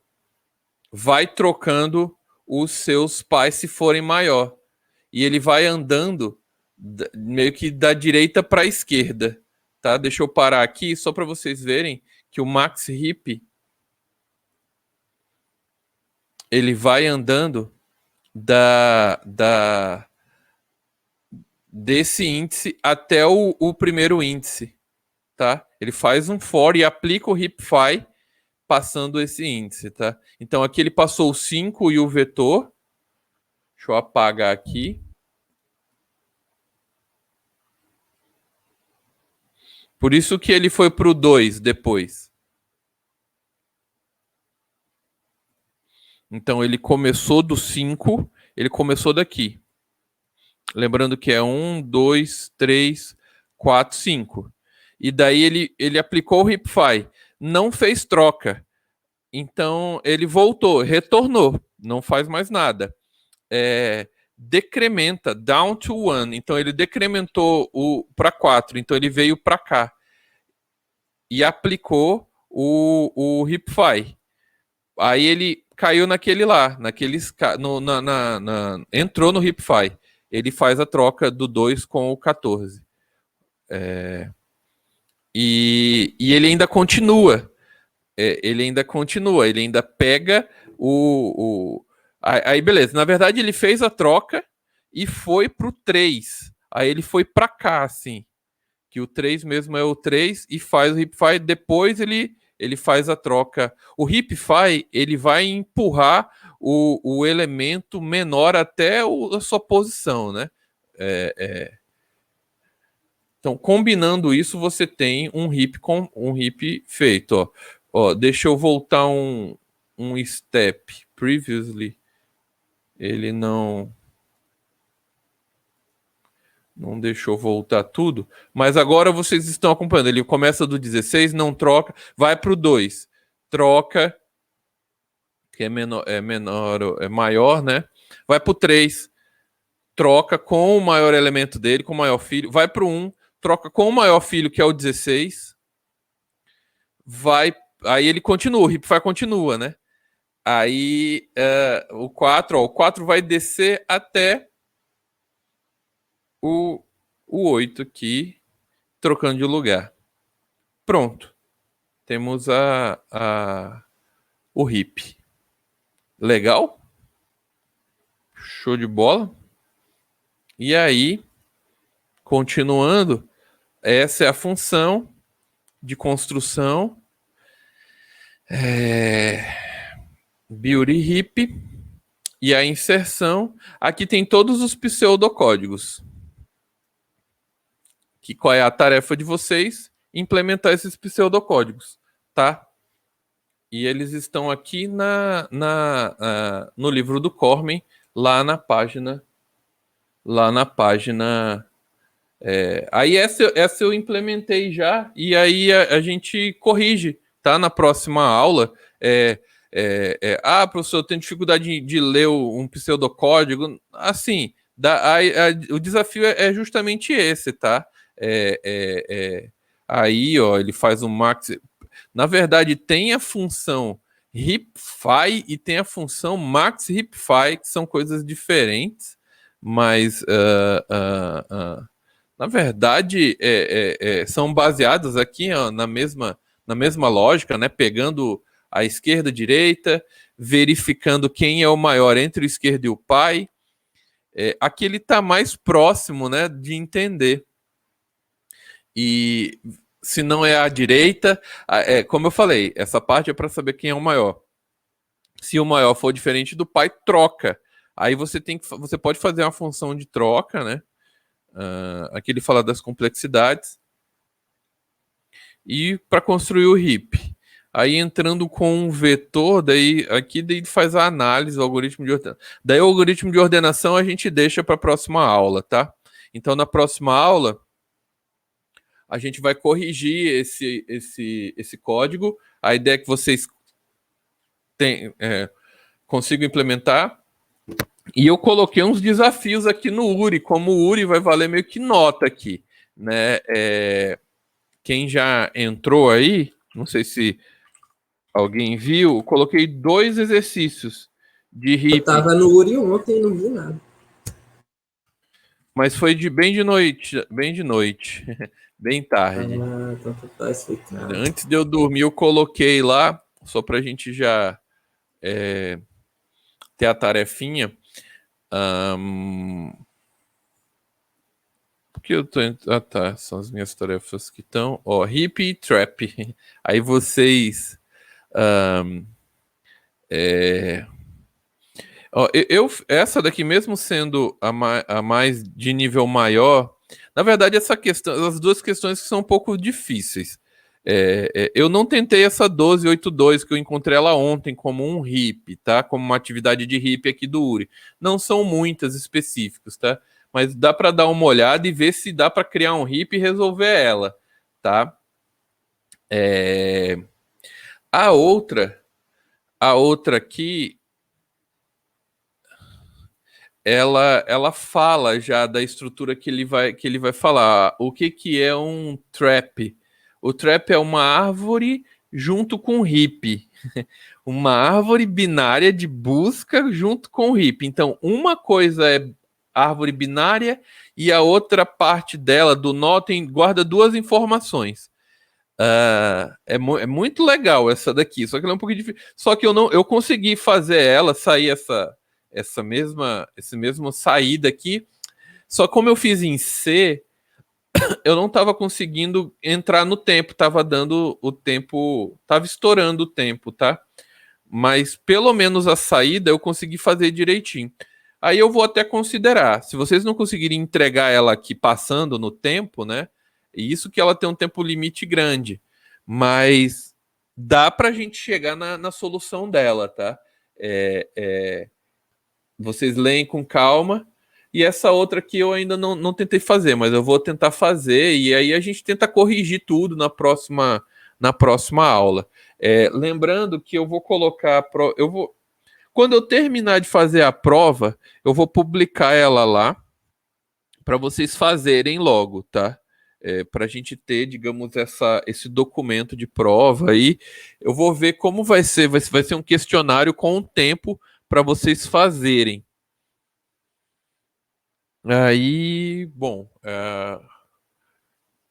Vai trocando os seus pais se forem maior. E ele vai andando meio que da direita para a esquerda. Tá? Deixa eu parar aqui só para vocês verem que o max heap ele vai andando desse índice até o primeiro índice. Tá? Ele faz um for e aplica o heapfy passando esse índice, tá? Então aqui ele passou o 5 e o vetor. Deixa eu apagar aqui. Por isso que ele foi para o 2 depois. Então ele começou do 5, ele começou daqui. Lembrando que é 1, 2, 3, 4, 5. E daí ele aplicou o heapfy. Não fez troca. Então ele voltou, retornou. Não faz mais nada. Decrementa, down to 1. Então ele decrementou para 4. Então ele veio para cá. E aplicou o heapfy. Aí ele caiu naquele lá, entrou no heapfy. Ele faz a troca do 2 com o 14. E ele ainda continua. Ele ainda pega Aí, beleza. Na verdade, ele fez a troca e foi pro 3. Aí ele foi para cá, assim. Que o 3 mesmo é o 3 e faz o heapfy. Depois ele faz a troca. O heapfy, ele vai empurrar o elemento menor até a sua posição, né? Então, combinando isso, você tem um heap feito. Deixa eu voltar um step. Previously, ele não deixou voltar tudo, mas agora vocês estão acompanhando. Ele começa do 16, não troca, vai para o 2, troca, que é maior, né? Vai para o 3, troca com o maior elemento dele, com o maior filho, vai para o 1, troca com o maior filho, que é o 16, aí ele continua, o heapfy continua, né? Aí o 4 vai descer até o 8 aqui, trocando de lugar. Pronto. Temos o heap. Legal? Show de bola. E aí, continuando, essa é a função de construção, beauty hip, e a inserção. Aqui tem todos os pseudocódigos. Qual é a tarefa de vocês? Implementar esses pseudocódigos, tá? E eles estão aqui no livro do Cormen, lá na página. Aí essa eu implementei já, e aí a gente corrige, tá? Na próxima aula. Professor, eu tenho dificuldade de ler um pseudocódigo. Assim, o desafio é justamente esse, tá? Aí, ó, ele faz um max. Na verdade, tem a função hipfy e tem a função max hipfy, que são coisas diferentes, mas na verdade são baseadas aqui, ó, na mesma lógica, né? Pegando a esquerda, direita, verificando quem é o maior entre o esquerdo e o pai. Aqui ele está mais próximo, né, de entender. E se não é a direita, como eu falei, essa parte é para saber quem é o maior. Se o maior for diferente do pai, troca. Aí você pode fazer uma função de troca, né? Aqui ele fala das complexidades. E para construir o heap. Aí entrando com um vetor, daí ele faz a análise do algoritmo de ordenação. Daí o algoritmo de ordenação a gente deixa para a próxima aula, tá? Então na próxima aula a gente vai corrigir esse código. A ideia é que vocês consigam implementar. E eu coloquei uns desafios aqui no URI, como o URI vai valer meio que nota aqui, né? Quem já entrou aí, não sei se alguém viu, coloquei 2 exercícios de heap. Eu tava no URI ontem e não vi nada. Mas foi bem de noite, bem tarde. Então tá explicado. Antes de eu dormir, eu coloquei lá, só pra gente já ter a tarefinha. Porque eu tô... tá, são as minhas tarefas que estão. Ó, heap e trap. Aí vocês... essa daqui, mesmo sendo a mais de nível maior, na verdade, as duas questões que são um pouco difíceis. Eu não tentei essa 1282, que eu encontrei ela ontem como um heap, tá? Como uma atividade de heap aqui do URI. Não são muitas específicas, tá? Mas dá para dar uma olhada e ver se dá para criar um heap e resolver ela, tá? A outra aqui, ela fala já da estrutura que ele vai falar. O que é um trap? O trap é uma árvore junto com o heap. Uma árvore binária de busca junto com o heap. Então, uma coisa é árvore binária e a outra parte dela, do nó, guarda 2 informações. É muito legal essa daqui, só que ela é um pouquinho difícil. Só que eu consegui fazer ela sair essa mesma saída aqui. Só como eu fiz em C, eu não estava conseguindo entrar no tempo, estava dando o tempo, estava estourando o tempo, tá? Mas pelo menos a saída eu consegui fazer direitinho. Aí eu vou até considerar, se vocês não conseguirem entregar ela aqui passando no tempo, né? Isso que ela tem um tempo limite grande, mas dá para a gente chegar na solução dela, tá? Vocês leem com calma. E essa outra aqui eu ainda não tentei fazer, mas eu vou tentar fazer e aí a gente tenta corrigir tudo na próxima aula. Lembrando que eu vou colocar... Quando eu terminar de fazer a prova, eu vou publicar ela lá para vocês fazerem logo, tá? Para a gente ter, digamos, esse documento de prova aí. Eu vou ver como vai ser. Vai ser um questionário com o tempo para vocês fazerem. Aí, bom,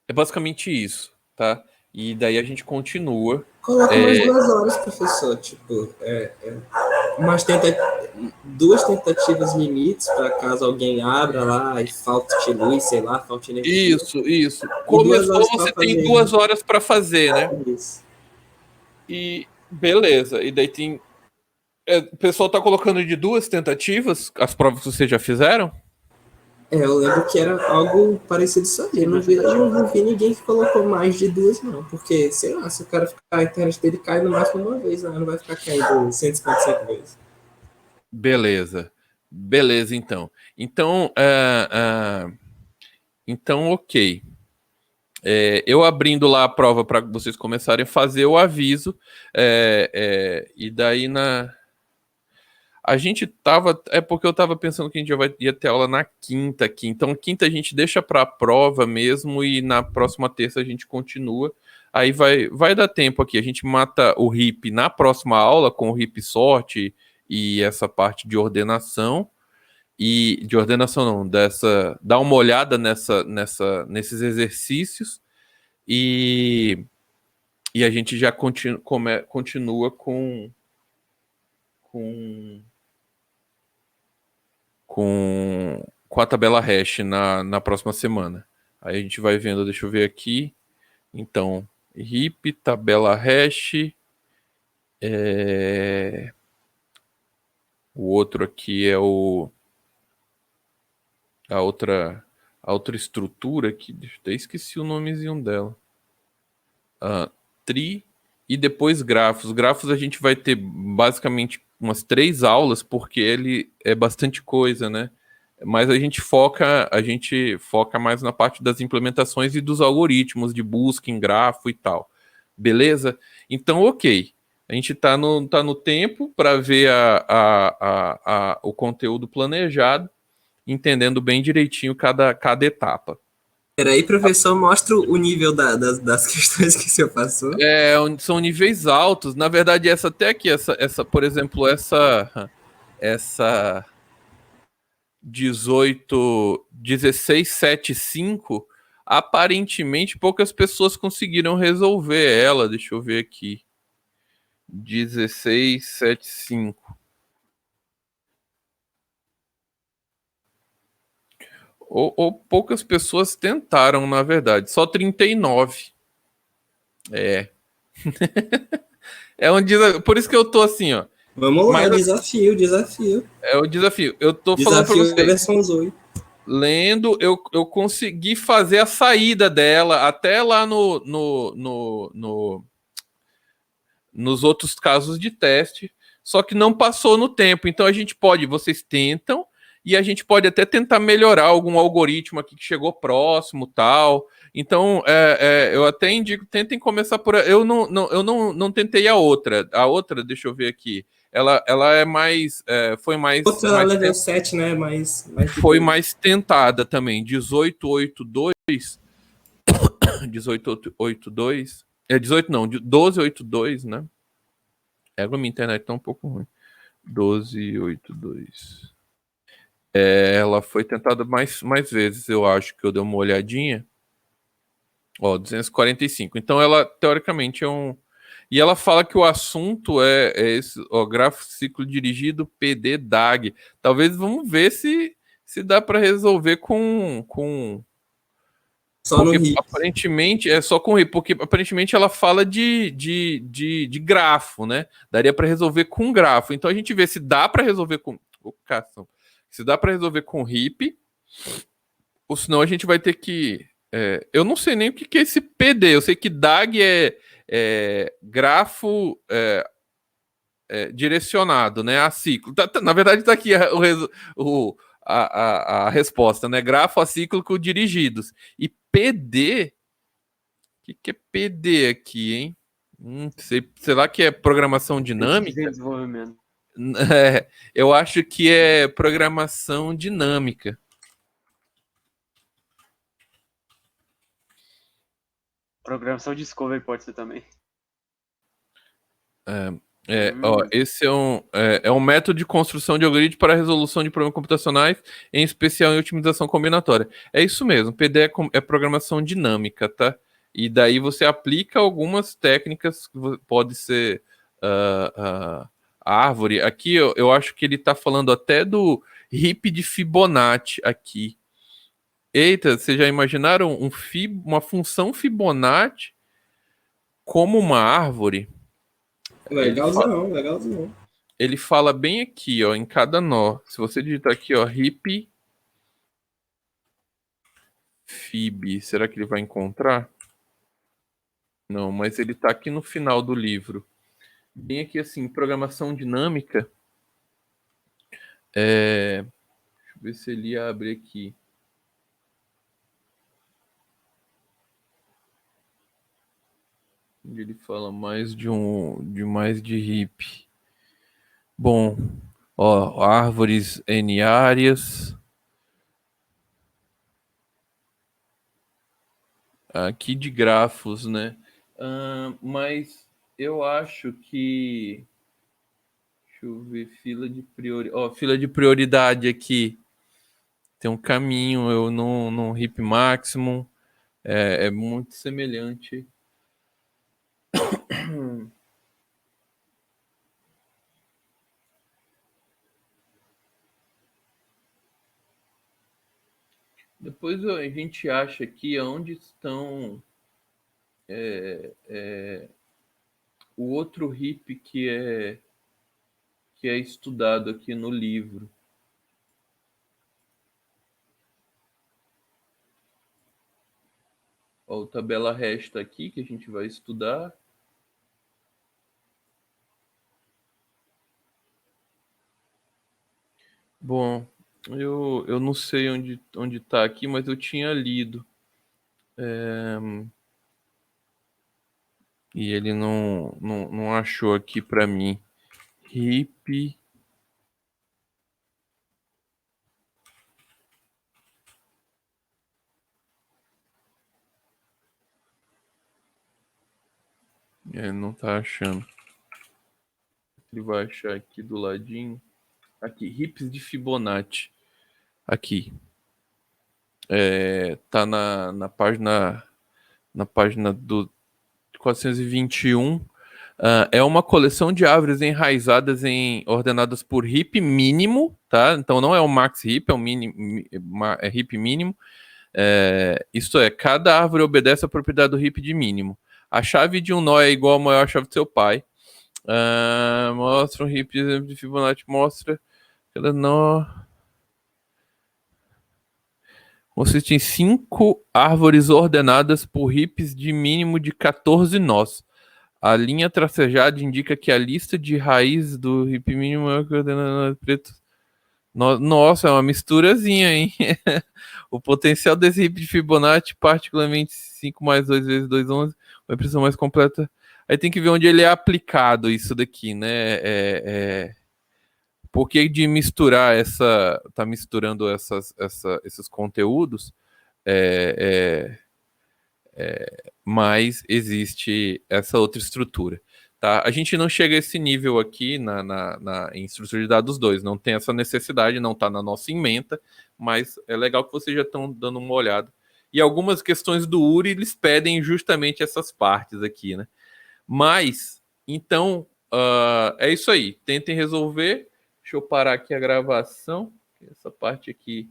é basicamente isso, tá? E daí a gente continua. Coloca mais 2 horas, professor. Tipo, mas tenta 2 tentativas limites para caso alguém abra lá e falte luz, sei lá, falte energia. Isso. Começou, você tem 2 horas para fazer, né? Isso. E beleza. E daí tem. O pessoal tá colocando de 2 tentativas as provas que vocês já fizeram? Eu lembro que era algo parecido isso aí. No Village eu não vi ninguém que colocou mais de 2, não. Porque, sei lá, se o cara ficar, a internet dele cai no máximo uma vez, não vai ficar caindo 155 vezes. Beleza, então. Então, ok. Eu abrindo lá a prova para vocês começarem a fazer, eu aviso. E daí a gente tava. É porque eu tava pensando que a gente ia ter aula na quinta aqui. Então, quinta a gente deixa para a prova mesmo e na próxima terça a gente continua. Aí vai dar tempo aqui. A gente mata o RIP na próxima aula com o RIP sorte e essa parte de ordenação. E de ordenação não, dá uma olhada nesses exercícios e a gente já continua com a tabela hash na próxima semana. Aí a gente vai vendo, deixa eu ver aqui. Então, RIP, tabela hash. O outro aqui é a outra estrutura que até esqueci o nomezinho dela. Tri e depois grafos. Grafos a gente vai ter basicamente umas 3 aulas, porque ele é bastante coisa, né? Mas a gente foca mais na parte das implementações e dos algoritmos de busca em grafo e tal. Beleza? Então, ok. A gente está no tempo para ver o conteúdo planejado, entendendo bem direitinho cada etapa. Peraí, professor, mostra o nível das questões que o senhor passou. São níveis altos. Na verdade, essa até aqui, por exemplo, essa 1675, aparentemente poucas pessoas conseguiram resolver ela. Deixa eu ver aqui. 1675. Ou poucas pessoas tentaram, na verdade. Só 39. É um desafio. Por isso que eu tô assim, ó. Vamos lá, desafio. É o desafio. Eu tô falando pra vocês. Versão Zoe. Lendo, eu consegui fazer a saída dela até lá nos outros casos de teste, só que não passou no tempo. Então vocês tentam, e a gente pode até tentar melhorar algum algoritmo aqui que chegou próximo, tal. Então, eu até indico, tentem começar por. Eu não tentei a outra. A outra, deixa eu ver aqui. Ela é mais. Foi mais. Outra mais level 7, né? Foi mais tentada também. 1882. 1882. 18 não, 1282, né? A minha internet tá um pouco ruim. 1282. Ela foi tentada mais vezes, eu acho que eu dei uma olhadinha. 245. Então ela, teoricamente, é um... E ela fala que o assunto é esse, grafo ciclo dirigido PD DAG. Talvez vamos ver se dá para resolver com só porque no RIP. Aparentemente é só com RIP, porque aparentemente ela fala de grafo, né? Daria para resolver com grafo. Então a gente vê se dá para resolver com se dá para resolver com RIP, ou senão a gente vai ter que eu não sei nem o que é esse PD. Eu sei que DAG é grafo direcionado, né? A ciclo. Na verdade, tá aqui a resposta, né? Grafo acíclico dirigidos. E PD, o que é PD aqui, hein? Sei lá que é programação dinâmica. Desenvolvimento. Eu acho que é programação dinâmica. Programação Discovery pode ser também. Esse é um método de construção de algoritmos para a resolução de problemas computacionais, em especial em otimização combinatória. É isso mesmo, PD é programação dinâmica, tá? E daí você aplica algumas técnicas que pode ser árvore. Aqui eu acho que ele está falando até do heap de Fibonacci aqui. Eita, vocês já imaginaram uma função Fibonacci como uma árvore? Legalzão, legalzão. Ele fala bem aqui, ó, em cada nó. Se você digitar aqui, ó, heap Fib, será que ele vai encontrar? Não, mas ele está aqui no final do livro. Tem aqui assim, programação dinâmica. Deixa eu ver se ele abre aqui. Ele fala mais de heap. Bom, ó, árvores N-áreas. Aqui de grafos, né? Mas eu acho que... Deixa eu ver, fila de prioridade aqui. Tem um caminho, eu no heap maximum. É muito semelhante. Depois a gente acha aqui onde estão o outro heap que é estudado aqui no livro. Ó, o tabela resta aqui que a gente vai estudar. Bom, eu não sei onde está aqui, mas eu tinha lido. E ele não achou aqui para mim. Heap. Ele não tá achando. Ele vai achar aqui do ladinho. Aqui, hips de Fibonacci. Aqui. Tá na página do 421. É uma coleção de árvores enraizadas ordenadas por heap mínimo, tá? Então não é o max heap, é é heap mínimo. Isto é, cada árvore obedece à propriedade do heap de mínimo. A chave de um nó é igual à maior chave do seu pai. Mostra um heap de Fibonacci, mostra cada nó. Você tem 5 árvores ordenadas por heaps de mínimo de 14 nós. A linha tracejada indica que a lista de raiz do heap mínimo é coordenada preto. Nossa, é uma misturazinha, hein? O potencial desse heap de Fibonacci, particularmente 5 mais 2 vezes 2, 11, uma impressão mais completa. Aí tem que ver onde ele é aplicado isso daqui, né? Por que de misturar tá misturando esses conteúdos? Mas existe essa outra estrutura. Tá? A gente não chega a esse nível aqui em estrutura de dados 2, não tem essa necessidade, não está na nossa ementa, mas é legal que vocês já estão dando uma olhada. E algumas questões do URI, eles pedem justamente essas partes aqui, né? Mas, então, é isso aí. Tentem resolver. Deixa eu parar aqui a gravação. Essa parte aqui...